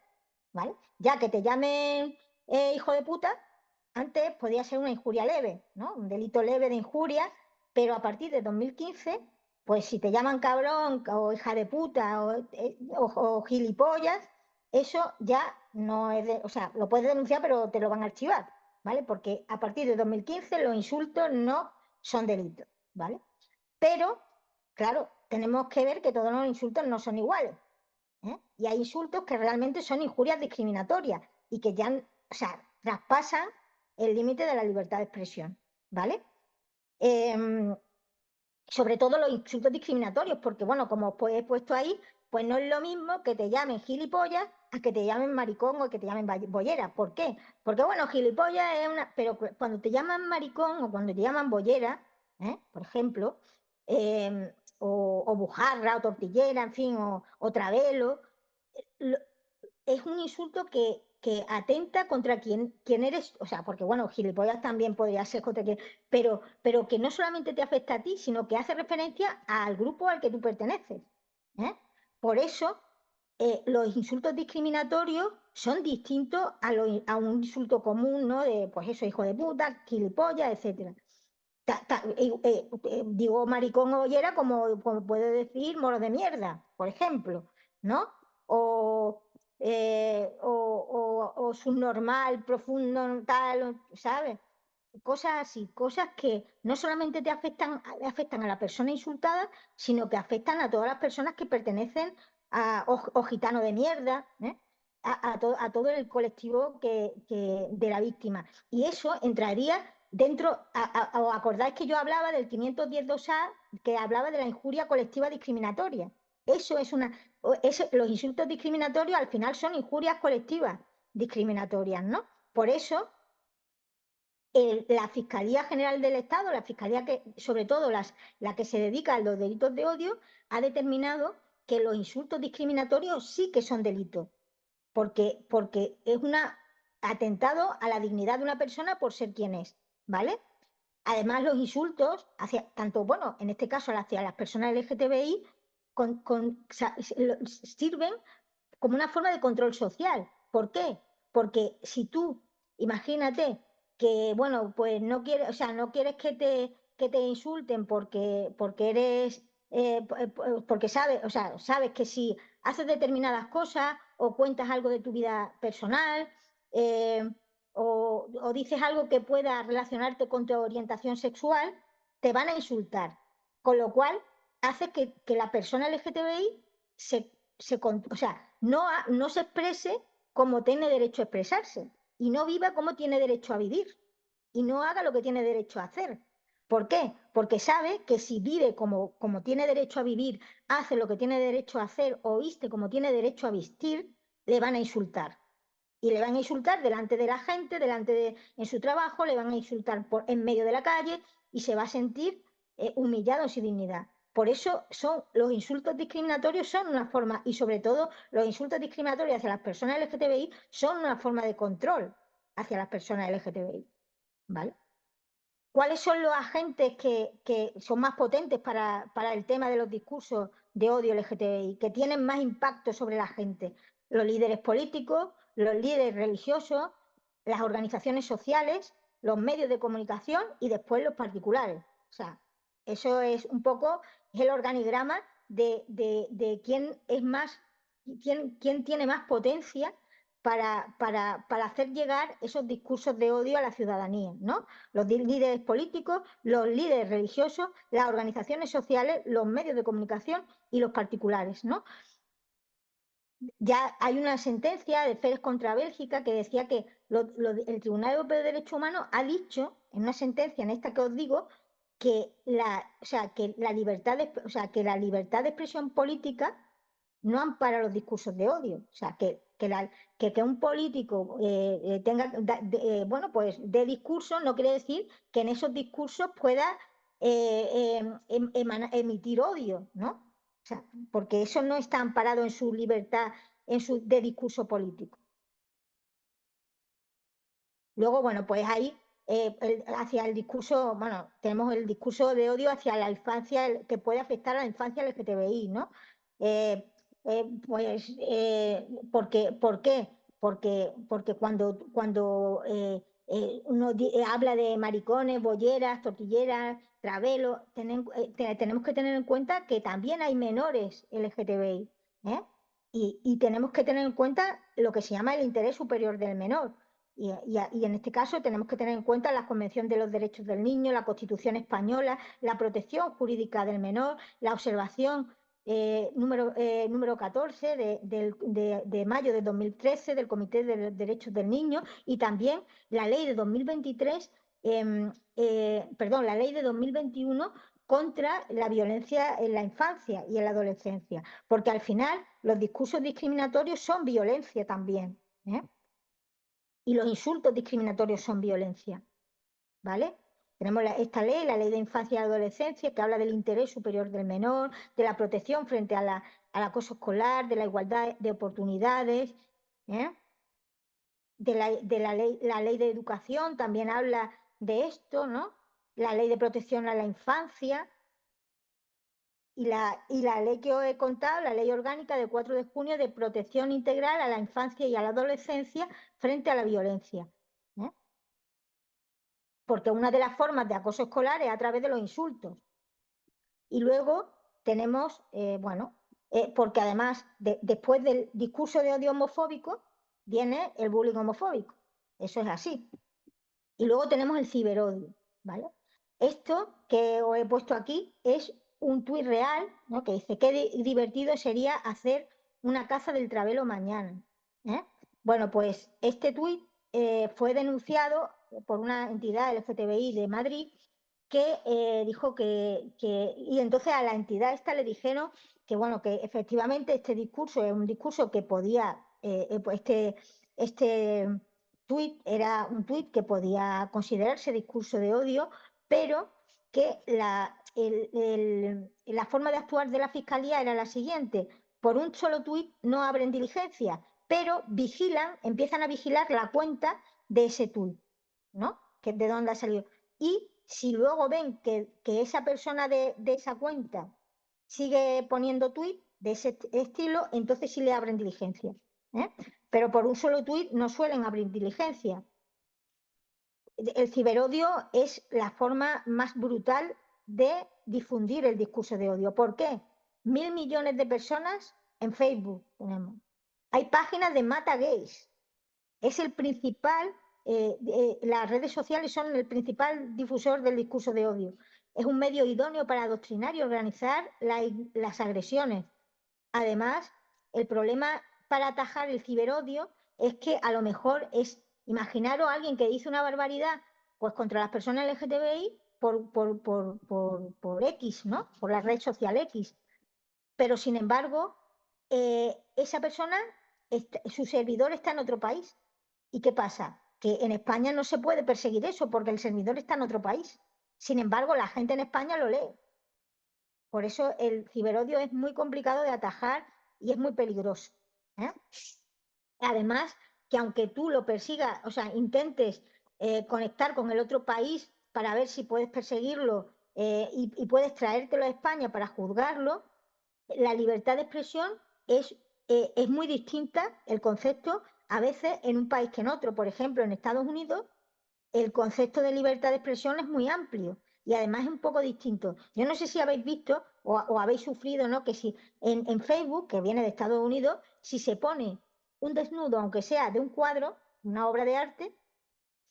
¿vale? Ya que te llamen hijo de puta, antes podía ser una injuria leve, ¿no? Un delito leve de injuria, pero a partir de 2015 Pues si te llaman cabrón o hija de puta o gilipollas, eso ya no es o sea, lo puedes denunciar, pero te lo van a archivar, ¿vale? Porque a partir de 2015 los insultos no son delitos, ¿vale? Pero, claro, tenemos que ver que todos los insultos no son iguales, ¿eh? Y hay insultos que realmente son injurias discriminatorias y que ya, o sea, traspasan el límite de la libertad de expresión, ¿vale? Eh, Sobre todo los insultos discriminatorios, porque bueno, como os he puesto ahí, pues no es lo mismo que te llamen gilipollas a que te llamen maricón o que te llamen bollera. ¿Por qué? Porque bueno, gilipollas es una... Pero cuando te llaman maricón o cuando te llaman bollera, por ejemplo, o bujarra o tortillera, en fin, o travelo, lo- es un insulto que atenta contra quien eres, o sea, porque bueno, gilipollas también podría ser contra quien, pero que no solamente te afecta a ti, sino que hace referencia al grupo al que tú perteneces. ¿Eh? Por eso, los insultos discriminatorios son distintos a un insulto común, ¿no? De, pues eso, hijo de puta, gilipollas, etcétera. Digo maricón o bollera como puede decir moro de mierda, por ejemplo, ¿no? O, o subnormal, profundo, tal, ¿sabes? Cosas así, cosas que no solamente afectan a la persona insultada, sino que afectan a todas las personas que pertenecen o gitano de mierda, ¿eh? A todo el colectivo de la víctima. Y eso entraría dentro, ¿os acordáis que yo hablaba del 510-2A, que hablaba de la injuria colectiva discriminatoria? Eso es los insultos discriminatorios al final son injurias colectivas discriminatorias, ¿no? Por eso la Fiscalía General del Estado, la Fiscalía que, sobre todo la que se dedica a los delitos de odio, ha determinado que los insultos discriminatorios sí que son delitos, porque es un atentado a la dignidad de una persona por ser quien es, ¿vale? Además, los insultos hacia, tanto, bueno, en este caso hacia las personas LGTBI, sirven como una forma de control social. ¿Por qué? Porque si tú, imagínate que, bueno, pues no quieres, o sea, no quieres que te insulten porque eres, porque sabes, o sea, sabes que si haces determinadas cosas o cuentas algo de tu vida personal, eh, o dices algo que pueda relacionarte con tu orientación sexual, te van a insultar. Con lo cual, hace que la persona LGTBI o sea, no se exprese como tiene derecho a expresarse y no viva como tiene derecho a vivir y no haga lo que tiene derecho a hacer. ¿Por qué? Porque sabe que si vive como tiene derecho a vivir, hace lo que tiene derecho a hacer o viste como tiene derecho a vestir, le van a insultar. Y le van a insultar delante de la gente, en su trabajo, le van a insultar en medio de la calle y se va a sentir humillado en su dignidad. Por eso los insultos discriminatorios son una forma, y sobre todo los insultos discriminatorios hacia las personas LGTBI son una forma de control hacia las personas LGTBI. ¿Vale? ¿Cuáles son los agentes que son más potentes para el tema de los discursos de odio LGTBI, que tienen más impacto sobre la gente? Los líderes políticos, los líderes religiosos, las organizaciones sociales, los medios de comunicación y después los particulares. O sea, eso es un poco el organigrama de quién es más, quién tiene más potencia para hacer llegar esos discursos de odio a la ciudadanía, ¿no? Los líderes políticos, los líderes religiosos, las organizaciones sociales, los medios de comunicación y los particulares, ¿no? Ya hay una sentencia de Férez contra Bélgica que decía que el Tribunal Europeo de Derechos Humanos ha dicho, en una sentencia, en esta que os digo, o sea, que la libertad o sea, que la libertad de expresión política no ampara los discursos de odio. O sea, que un político tenga, bueno, pues de discurso no quiere decir que en esos discursos pueda emitir odio, ¿no? O sea, porque eso no está amparado en su libertad de discurso político. Luego, bueno, pues ahí, hacia el discurso, bueno, tenemos el discurso de odio hacia la infancia, que puede afectar a la infancia LGTBI, ¿no? Eh, ¿por qué? Porque cuando habla de maricones, bolleras, tortilleras, travelos. Tenemos que tener en cuenta que también hay menores LGTBI, ¿eh? Y tenemos que tener en cuenta lo que se llama el interés superior del menor. Y en este caso tenemos que tener en cuenta la Convención de los Derechos del Niño, la Constitución Española, la protección jurídica del menor, la observación número 14 de mayo de 2013 del Comité de Derechos del Niño, y también la ley de 2023, perdón, la ley de 2021 contra la violencia en la infancia y en la adolescencia, porque al final los discursos discriminatorios son violencia también, ¿eh? Y los insultos discriminatorios son violencia, ¿vale? Tenemos esta ley, la Ley de Infancia y Adolescencia, que habla del interés superior del menor, de la protección frente al acoso escolar, de la igualdad de oportunidades, ¿eh? La ley de educación también habla de esto, ¿no? La ley de protección a la infancia y la ley que os he contado, la ley orgánica de 4 de junio de protección integral a la infancia y a la adolescencia frente a la violencia, ¿eh? Porque una de las formas de acoso escolar es a través de los insultos. Y luego tenemos, porque además después del discurso de odio homofóbico viene el bullying homofóbico. Eso es así. Y luego tenemos el ciberodio, ¿vale? Esto que os he puesto aquí es un tuit real, ¿no? Que dice, qué divertido sería hacer una caza del Travelo mañana, ¿eh? Bueno, pues este tuit fue denunciado por una entidad LGTBI de Madrid que dijo y entonces a la entidad esta le dijeron que, bueno, que efectivamente este discurso es un discurso que podía, pues este tuit era un tuit que podía considerarse discurso de odio, pero que la forma de actuar de la Fiscalía era la siguiente: por un solo tuit no abren diligencia, pero empiezan a vigilar la cuenta de ese tuit, ¿no? Que de dónde ha salido. Y si luego ven que esa persona de esa cuenta sigue poniendo tuit de ese estilo, entonces sí le abren diligencia, ¿eh? Pero por un solo tuit no suelen abrir diligencia. El ciberodio es la forma más brutal de difundir el discurso de odio. ¿Por qué? 1.000 millones de personas en Facebook tenemos. Hay páginas de mata gays. Es el principal, las redes sociales son el principal difusor del discurso de odio. Es un medio idóneo para adoctrinar y organizar las agresiones. Además, el problema para atajar el ciberodio es que a lo mejor imaginaros a alguien que dice una barbaridad pues contra las personas LGTBI por X, ¿no? Por la red social X. Pero sin embargo, esa persona, su servidor está en otro país. ¿Y qué pasa? Que en España no se puede perseguir eso porque el servidor está en otro país. Sin embargo, la gente en España lo lee. Por eso el ciberodio es muy complicado de atajar y es muy peligroso, ¿eh? Además, que aunque tú lo persigas, o sea, intentes conectar con el otro país para ver si puedes perseguirlo y puedes traértelo a España para juzgarlo, la libertad de expresión es muy distinta, el concepto, a veces en un país que en otro. Por ejemplo, en Estados Unidos el concepto de libertad de expresión es muy amplio y además es un poco distinto. Yo no sé si habéis visto o habéis sufrido, ¿no? Que si en Facebook, que viene de Estados Unidos, si se pone un desnudo, aunque sea de un cuadro, una obra de arte,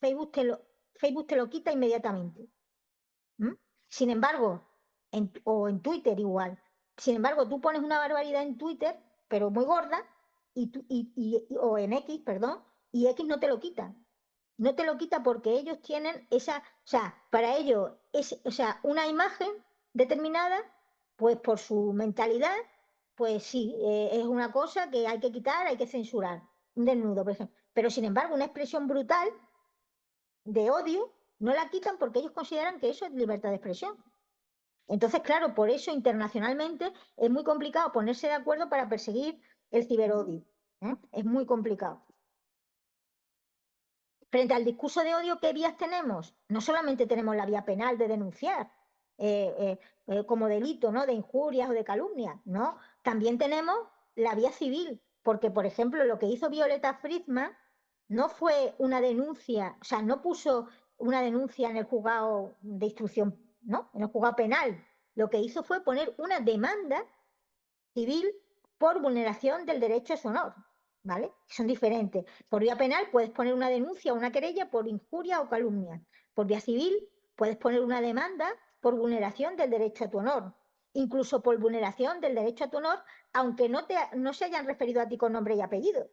Facebook te lo, Facebook te lo quita inmediatamente. ¿Mm? Sin embargo, o en Twitter igual. Sin embargo, tú pones una barbaridad en Twitter, pero muy gorda, o en X, perdón, y X no te lo quita. No te lo quita porque ellos tienen esa, o sea, para ellos es, o sea, una imagen determinada, pues por su mentalidad, pues sí, es una cosa que hay que quitar, hay que censurar. Un desnudo, por ejemplo. Pero sin embargo, una expresión brutal de odio no la quitan porque ellos consideran que eso es libertad de expresión. Entonces, claro, por eso internacionalmente es muy complicado ponerse de acuerdo para perseguir el ciberodio, ¿eh? Es muy complicado. Frente al discurso de odio, ¿qué vías tenemos? No solamente tenemos la vía penal de denunciar como delito, ¿no? De injurias o de calumnias, ¿no? También tenemos la vía civil, porque, por ejemplo, lo que hizo Violeta Friedman no fue una denuncia, o sea, no puso una denuncia en el juzgado de instrucción, ¿no? En el juzgado penal. Lo que hizo fue poner una demanda civil por vulneración del derecho a su honor, ¿vale? Son diferentes. Por vía penal puedes poner una denuncia o una querella por injuria o calumnia. Por vía civil puedes poner una demanda por vulneración del derecho a tu honor. Incluso por vulneración del derecho a tu honor, aunque no se hayan referido a ti con nombre y apellido,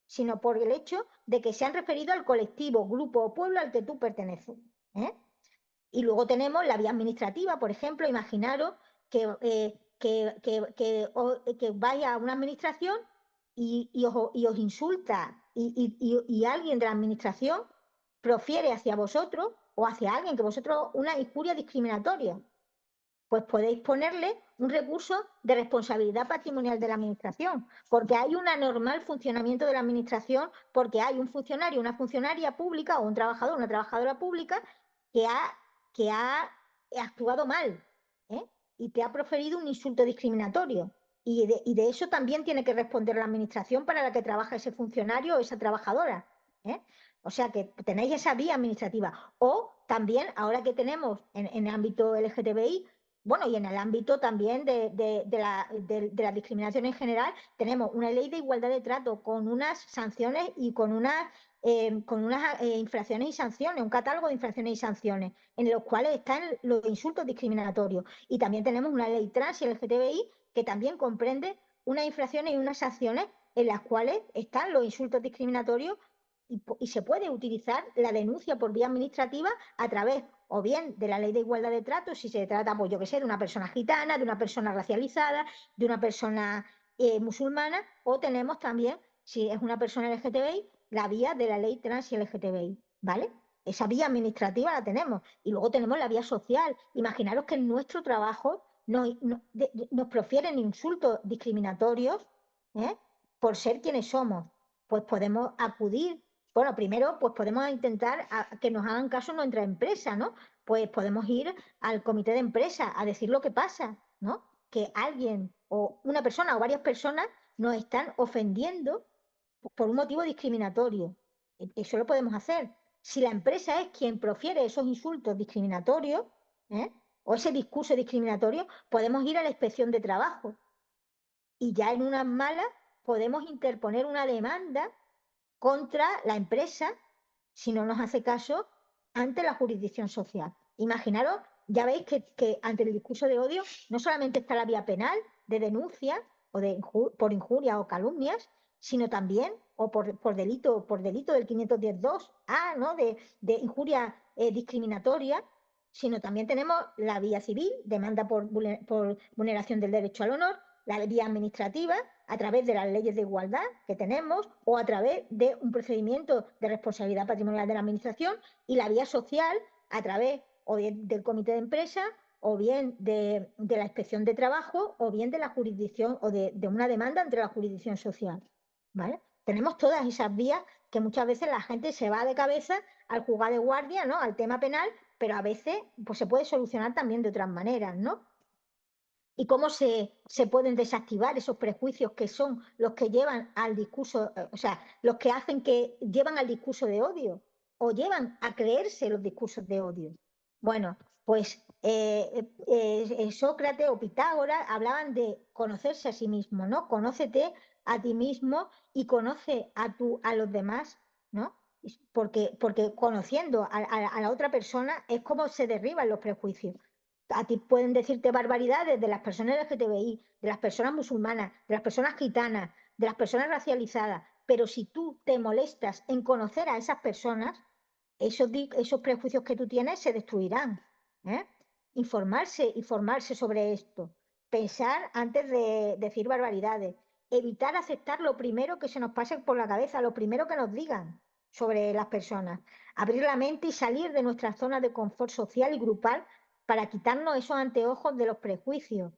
sino por el hecho de que se han referido al colectivo, grupo o pueblo al que tú perteneces. ¿Eh? Y luego tenemos la vía administrativa, por ejemplo, imaginaros que vais a una administración y os insulta y alguien de la administración profiere hacia vosotros o hacia alguien que vosotros una injuria discriminatoria. Pues podéis ponerle un recurso de responsabilidad patrimonial de la administración, porque hay un anormal funcionamiento de la administración, porque hay un funcionario, una funcionaria pública o un trabajador, una trabajadora pública que ha actuado mal, ¿eh? Y te ha proferido un insulto discriminatorio. Y de eso también tiene que responder la administración para la que trabaja ese funcionario o esa trabajadora, ¿eh? O sea que tenéis esa vía administrativa. O también, ahora que tenemos en el ámbito LGTBI, bueno, y en el ámbito también de la discriminación en general, tenemos una ley de igualdad de trato con unas sanciones y con unas infracciones y sanciones, un catálogo de infracciones y sanciones, en los cuales están los insultos discriminatorios. Y también tenemos una ley trans y LGTBI que también comprende unas infracciones y unas sanciones en las cuales están los insultos discriminatorios y se puede utilizar la denuncia por vía administrativa a través o bien de la ley de igualdad de trato, si se trata, pues yo qué sé, de una persona gitana, de una persona racializada, de una persona musulmana, o tenemos también, si es una persona LGTBI, la vía de la ley trans y LGTBI, ¿vale? Esa vía administrativa la tenemos. Y luego tenemos la vía social. Imaginaros que en nuestro trabajo nos profieren insultos discriminatorios, ¿eh? Por ser quienes somos. Pues podemos acudir. Bueno, primero, pues podemos intentar que nos hagan caso nuestra empresa, ¿no? Pues podemos ir al comité de empresa a decir lo que pasa, ¿no? Que alguien o una persona o varias personas nos están ofendiendo por un motivo discriminatorio. Eso lo podemos hacer. Si la empresa es quien profiere esos insultos discriminatorios, ¿eh? O ese discurso discriminatorio, podemos ir a la inspección de trabajo. Y ya en unas malas podemos interponer una demanda contra la empresa si no nos hace caso ante la jurisdicción social. Imaginaros, ya veis que ante el discurso de odio no solamente está la vía penal de denuncia o por injuria o calumnias, sino también o por delito del 510.2a, ¿no? de injuria discriminatoria, sino también tenemos la vía civil, demanda por vulneración del derecho al honor, la vía administrativa, a través de las leyes de igualdad que tenemos o a través de un procedimiento de responsabilidad patrimonial de la administración, y la vía social a través o bien del comité de empresa o bien de la inspección de trabajo o bien de la jurisdicción o de una demanda ante la jurisdicción social, ¿vale? Tenemos todas esas vías que muchas veces la gente se va de cabeza al juzgado de guardia, ¿no? Al tema penal, pero a veces pues, se puede solucionar también de otras maneras, ¿no? Y cómo se pueden desactivar esos prejuicios que son los que llevan al discurso, o sea, los que hacen que llevan al discurso de odio o llevan a creerse los discursos de odio. Bueno, pues Sócrates o Pitágoras hablaban de conocerse a sí mismo, ¿no? Conócete a ti mismo y conoce a los demás, ¿no? Porque conociendo a la otra persona es como se derriban los prejuicios. A ti pueden decirte barbaridades de las personas LGTBI, de las personas musulmanas, de las personas gitanas, de las personas racializadas, pero si tú te molestas en conocer a esas personas, esos prejuicios que tú tienes se destruirán. ¿Eh? Informarse sobre esto, pensar antes de decir barbaridades, evitar aceptar lo primero que se nos pase por la cabeza, lo primero que nos digan sobre las personas, abrir la mente y salir de nuestra zona de confort social y grupal para quitarnos esos anteojos de los prejuicios,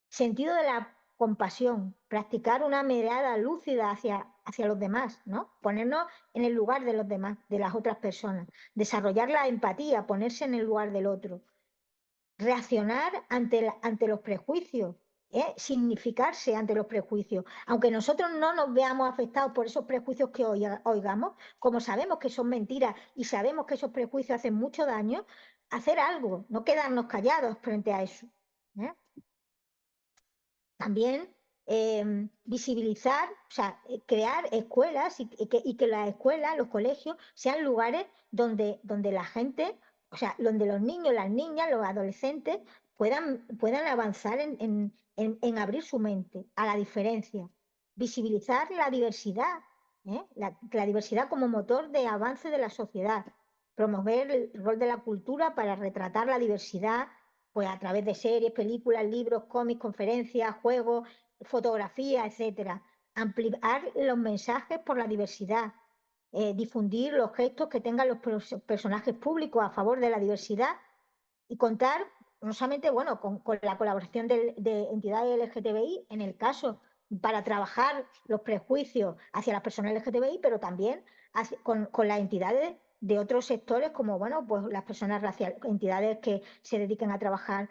sentido de la compasión, practicar una mirada lúcida hacia los demás, ¿no? Ponernos en el lugar de los demás, de las otras personas, desarrollar la empatía, ponerse en el lugar del otro, reaccionar ante los prejuicios, significarse ante los prejuicios. Aunque nosotros no nos veamos afectados por esos prejuicios que oigamos, como sabemos que son mentiras y sabemos que esos prejuicios hacen mucho daño, hacer algo, no quedarnos callados frente a eso. ¿eh? También visibilizar, o sea, crear escuelas y que las escuelas, los colegios, sean lugares donde la gente, o sea, donde los niños, las niñas, los adolescentes puedan avanzar en abrir su mente a la diferencia. Visibilizar la diversidad, la diversidad como motor de avance de la sociedad. Promover el rol de la cultura para retratar la diversidad pues a través de series, películas, libros, cómics, conferencias, juegos, fotografía, etcétera. Ampliar los mensajes por la diversidad, difundir los gestos que tengan los personajes públicos a favor de la diversidad y contar no solamente bueno, con la colaboración de entidades LGTBI en el caso para trabajar los prejuicios hacia las personas LGTBI, pero también con las entidades de otros sectores como bueno, pues las personas raciales, entidades que se dediquen a trabajar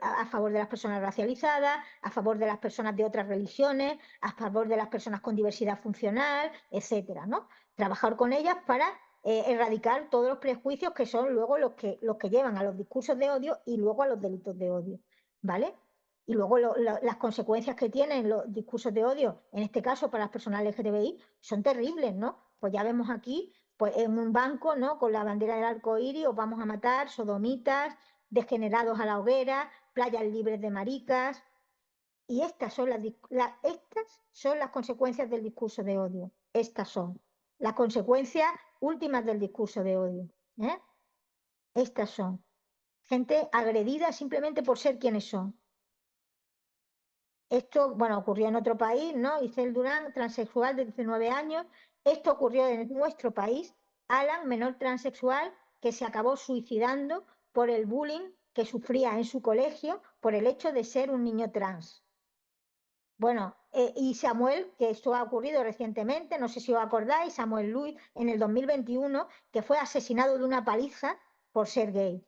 a favor de las personas racializadas, a favor de las personas de otras religiones, a favor de las personas con diversidad funcional, etcétera, ¿no? Trabajar con ellas para erradicar todos los prejuicios que son luego los que llevan a los discursos de odio y luego a los delitos de odio, ¿vale? Y luego las consecuencias que tienen los discursos de odio, en este caso para las personas LGTBI, son terribles, ¿no? Pues ya vemos aquí, pues en un banco, ¿no? Con la bandera del arco iris, os vamos a matar, sodomitas, degenerados a la hoguera, playas libres de maricas. Y estas son las consecuencias del discurso de odio. Estas son las consecuencias últimas del discurso de odio. ¿eh? Estas son. Gente agredida simplemente por ser quienes son. Esto, bueno, ocurrió en otro país, ¿no? Isel Durán, transexual de 19 años. Esto ocurrió en nuestro país. Alan, menor transexual, que se acabó suicidando por el bullying que sufría en su colegio por el hecho de ser un niño trans. Bueno, y Samuel, que esto ha ocurrido recientemente, no sé si os acordáis, Samuel Luis, en el 2021, que fue asesinado de una paliza por ser gay,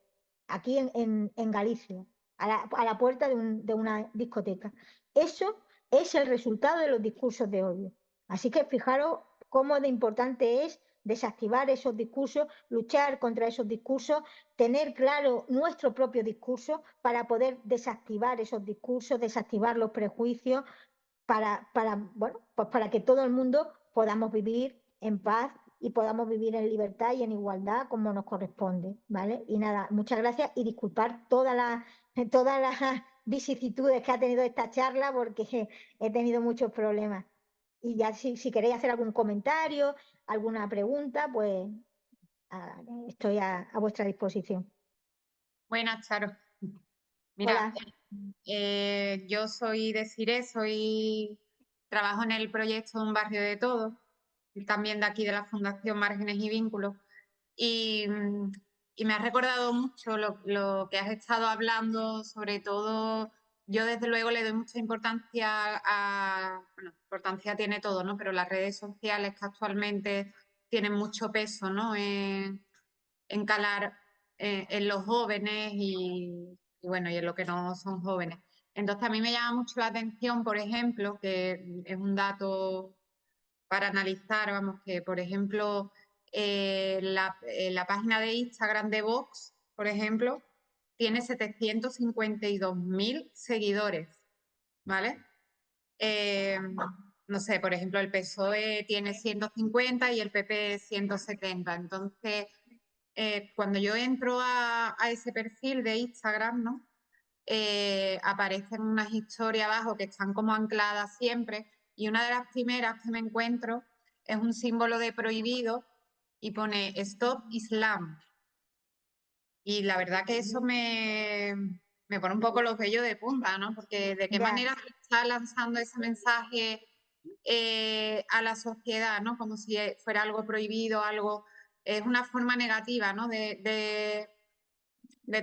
aquí en Galicia, a la puerta de una discoteca. Eso es el resultado de los discursos de odio. Así que fijaros cómo de importante es desactivar esos discursos, luchar contra esos discursos, tener claro nuestro propio discurso para poder desactivar esos discursos, desactivar los prejuicios bueno, pues para que todo el mundo podamos vivir en paz y podamos vivir en libertad y en igualdad como nos corresponde, ¿vale? Y nada, muchas gracias y disculpar todas las vicisitudes que ha tenido esta charla porque he tenido muchos problemas. Y ya si queréis hacer algún comentario, alguna pregunta, pues estoy a vuestra disposición. Buenas, Charo. Mira, Hola. yo soy Desiree, trabajo en el proyecto Un Barrio de Todos, también de aquí de la Fundación Márgenes y Vínculos. Y, y me ha recordado mucho lo que has estado hablando, sobre todo, yo desde luego le doy mucha importancia bueno, importancia tiene todo, ¿no? Pero las redes sociales que actualmente tienen mucho peso, ¿no? En calar en los jóvenes y bueno, y en lo que no son jóvenes. Entonces, a mí me llama mucho la atención, por ejemplo, que es un dato para analizar, vamos, que por ejemplo, la página de Instagram de Vox, por ejemplo, tiene 752.000 seguidores, ¿vale? No sé, por ejemplo, el PSOE tiene 150 y el PP 170. Entonces, cuando yo entro a ese perfil de Instagram, ¿no? Aparecen unas historias abajo que están como ancladas siempre y una de las primeras que me encuentro es un símbolo de prohibido y pone Stop Islam. Y la verdad que eso me pone un poco los vellos de punta, ¿no? Porque de qué Ya, manera se está lanzando ese mensaje a la sociedad, ¿no? Como si fuera algo prohibido, algo... Es una forma negativa, ¿no? De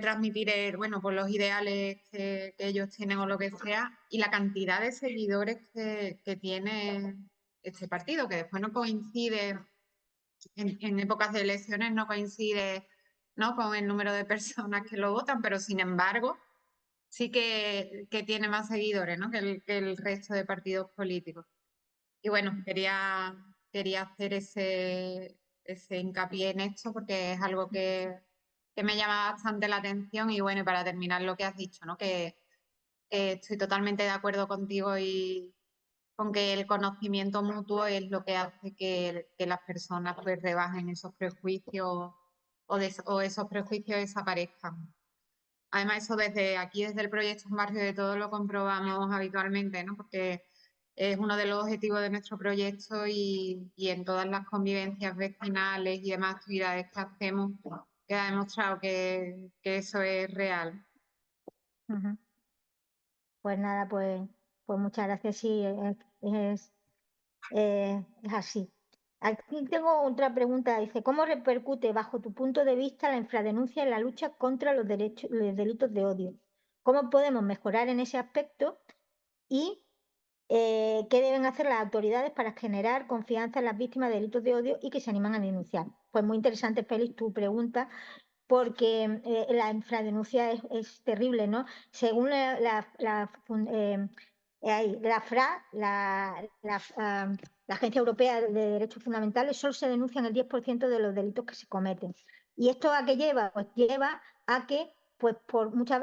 transmitir, bueno, pues los ideales que ellos tienen o lo que sea, y la cantidad de seguidores que tiene este partido, que después no coincide, en épocas de elecciones no coincide, ¿no? Con el número de personas que lo votan, pero sin embargo, sí que tiene más seguidores, ¿no? Que el resto de partidos políticos. Y bueno, quería hacer ese hincapié en esto porque es algo que me llama bastante la atención. Y bueno, y para terminar lo que has dicho, ¿no? Que estoy totalmente de acuerdo contigo y con que el conocimiento mutuo es lo que hace que las personas pues rebajen esos prejuicios o esos prejuicios desaparezcan. Además, eso desde aquí, desde el proyecto Un Barrio de Todos, lo comprobamos habitualmente, ¿no? Porque es uno de los objetivos de nuestro proyecto y en todas las convivencias vecinales y demás actividades que hacemos, queda demostrado que eso es real. Ujú. Pues nada, pues muchas gracias. Sí, es así. Aquí tengo otra pregunta. Dice, ¿cómo repercute bajo tu punto de vista la infradenuncia en la lucha contra los delitos de odio? ¿Cómo podemos mejorar en ese aspecto? Y ¿qué deben hacer las autoridades para generar confianza en las víctimas de delitos de odio y que se animan a denunciar? Pues muy interesante, Félix, tu pregunta, porque la infradenuncia es terrible, ¿no? Según la FRA, la Agencia Europea de Derechos Fundamentales, solo se denuncian el 10% de los delitos que se cometen. ¿Y esto a qué lleva? Pues lleva a que, pues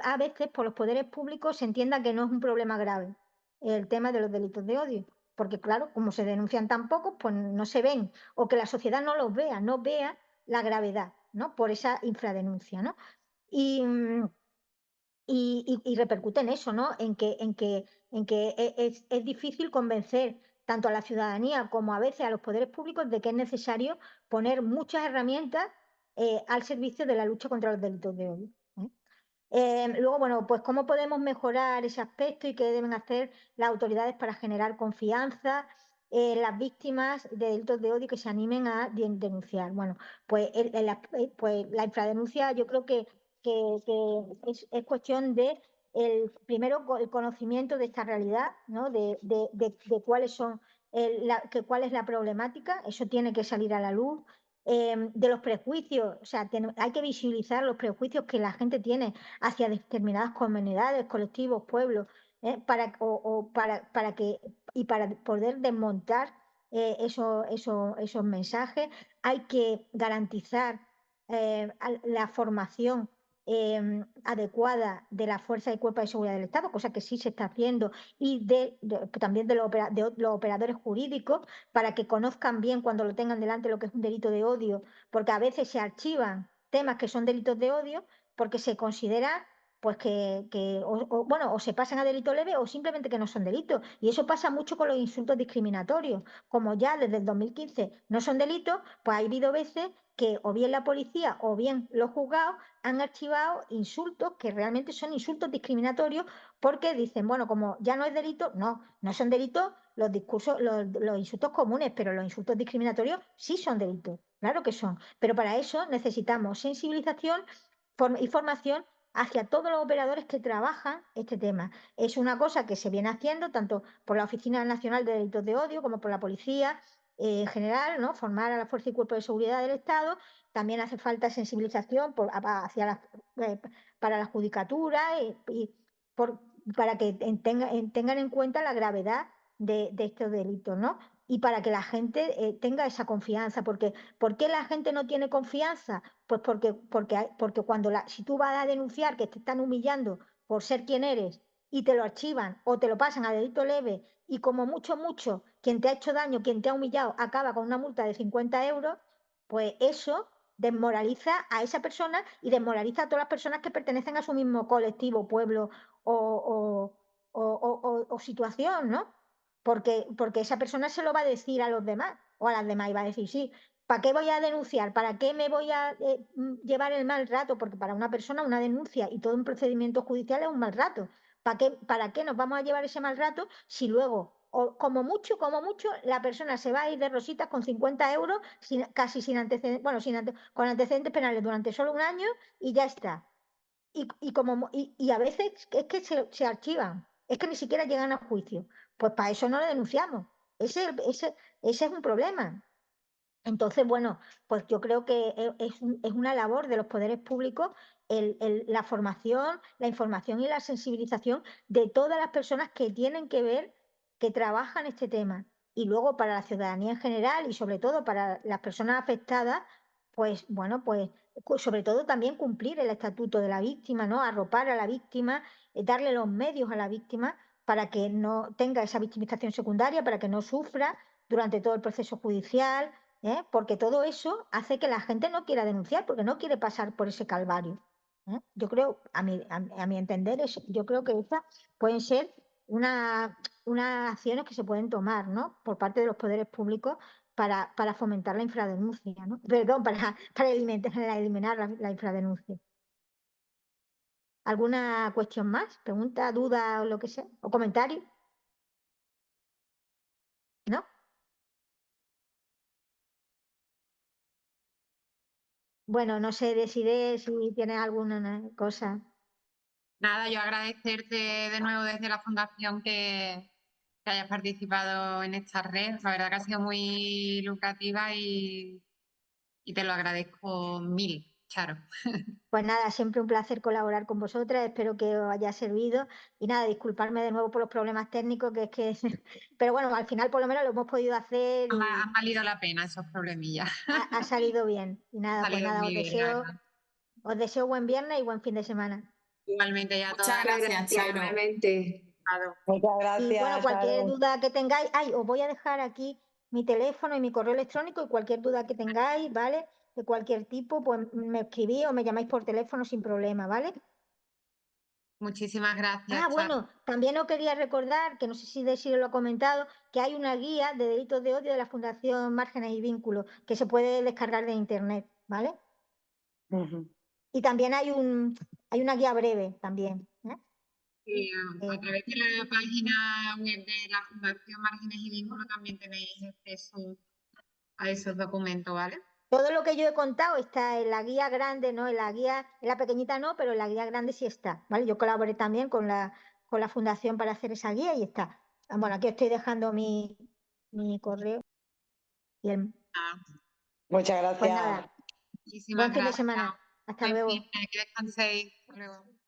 a veces, por los poderes públicos se entienda que no es un problema grave el tema de los delitos de odio. Porque claro, como se denuncian tan pocos, pues no se ven, o que la sociedad no los vea, no vea la gravedad, ¿no? Por esa infradenuncia, ¿no? Y, y repercute en eso, ¿no? En que es difícil convencer tanto a la ciudadanía como a veces a los poderes públicos de que es necesario poner muchas herramientas al servicio de la lucha contra los delitos de odio. ¿Eh? Luego, bueno, pues cómo podemos mejorar ese aspecto y qué deben hacer las autoridades para generar confianza en las víctimas de delitos de odio que se animen a denunciar. Bueno, pues, pues la infradenuncia yo creo que es cuestión de primero el conocimiento de esta realidad, ¿no? De cuáles son cuál es la problemática, eso tiene que salir a la luz. De los prejuicios, o sea, hay que visibilizar los prejuicios que la gente tiene hacia determinadas comunidades, colectivos, pueblos, para que y para poder desmontar esos mensajes. Hay que garantizar la formación adecuada de la Fuerza y Cuerpo de Seguridad del Estado, cosa que sí se está haciendo, y también de los operadores jurídicos, para que conozcan bien cuando lo tengan delante lo que es un delito de odio, porque a veces se archivan temas que son delitos de odio porque se considera pues bueno, o se pasan a delito leve o simplemente que no son delitos. Y eso pasa mucho con los insultos discriminatorios. Como ya desde el 2015 no son delitos, pues ha habido veces que o bien la policía o bien los juzgados han archivado insultos que realmente son insultos discriminatorios porque dicen, bueno, como ya no es delito, no son delitos los discursos, los insultos comunes, pero los insultos discriminatorios sí son delitos, claro que son. Pero para eso necesitamos sensibilización y formación hacia todos los operadores que trabajan este tema. Es una cosa que se viene haciendo tanto por la Oficina Nacional de Delitos de Odio como por la policía en general, ¿no? Formar a la Fuerza y Cuerpo de Seguridad del Estado. También hace falta sensibilización para la judicatura para que tengan en cuenta la gravedad de estos delitos, ¿no? Y para que la gente tenga esa confianza, porque ¿por qué la gente no tiene confianza? Pues porque si tú vas a denunciar que te están humillando por ser quien eres y te lo archivan o te lo pasan a delito leve y como mucho, quien te ha hecho daño, quien te ha humillado, acaba con una multa de 50 euros, pues eso desmoraliza a esa persona y desmoraliza a todas las personas que pertenecen a su mismo colectivo, pueblo o situación, ¿no? Porque esa persona se lo va a decir a los demás o a las demás y va a decir, sí, ¿para qué voy a denunciar? ¿Para qué me voy a llevar el mal rato? Porque para una persona una denuncia y todo un procedimiento judicial es un mal rato. ¿Para qué nos vamos a llevar ese mal rato si luego, o como mucho, la persona se va a ir de rositas con 50 euros casi sin antecedentes, bueno, con antecedentes penales durante solo un año y ya está? Y a veces es que se archivan, es que ni siquiera llegan a juicio. Pues para eso no lo denunciamos. Ese es un problema. Entonces, bueno, pues yo creo que es una labor de los poderes públicos la formación, la información y la sensibilización de todas las personas que tienen que ver, que trabajan este tema. Y luego para la ciudadanía en general y sobre todo para las personas afectadas, pues bueno, pues sobre todo también cumplir el estatuto de la víctima, ¿no? Arropar a la víctima, darle los medios a la víctima para que no tenga esa victimización secundaria, para que no sufra durante todo el proceso judicial, porque todo eso hace que la gente no quiera denunciar, porque no quiere pasar por ese calvario. Yo creo, a mi entender, yo creo que estas pueden ser unas acciones que se pueden tomar, ¿no? Por parte de los poderes públicos para fomentar la infradenuncia, ¿no? Perdón, para eliminar la infradenuncia. ¿Alguna cuestión más? ¿Pregunta, duda o lo que sea? ¿O comentario? ¿No? Bueno, no sé, decide si tienes alguna cosa. Nada, yo agradecerte de nuevo desde la Fundación que hayas participado en esta red. La verdad que ha sido muy lucrativa y te lo agradezco mil, Charo. Pues nada, siempre un placer colaborar con vosotras, espero que os haya servido y nada, disculparme de nuevo por los problemas técnicos, que es que, pero bueno, al final por lo menos lo hemos podido hacer y Han valido la pena esos problemillas. ha salido bien. Y Ha nada, pues salido nada, muy bien, la verdad. os deseo buen viernes y buen fin de semana. Igualmente ya Muchas todas. gracias, Charo. Muchas Y bueno, gracias, cualquier Charo. duda que tengáis, os voy a dejar aquí mi teléfono y mi correo electrónico y cualquier duda que tengáis, ¿vale? De cualquier tipo, pues me escribís o me llamáis por teléfono sin problema, ¿vale? Muchísimas gracias, Ah, Charo. bueno, también os quería recordar, que no sé si lo he comentado, que hay una guía de delitos de odio de la Fundación Márgenes y Vínculos que se puede descargar de internet, ¿vale? Y también hay una guía breve también, ¿eh? A través de la página web de la Fundación Márgenes y Vínculos también tenéis acceso a esos documentos, ¿vale? Todo lo que yo he contado está en la guía grande, ¿no? En la pequeñita no, pero en la guía grande sí está, ¿vale? Yo colaboré también con la fundación para hacer esa guía y está. Bueno, aquí estoy dejando mi correo. Y Muchas pues gracias. nada, Muchísimas buen fin de gracias. semana. Hasta Buen luego. fin, que descanséis. Hasta luego.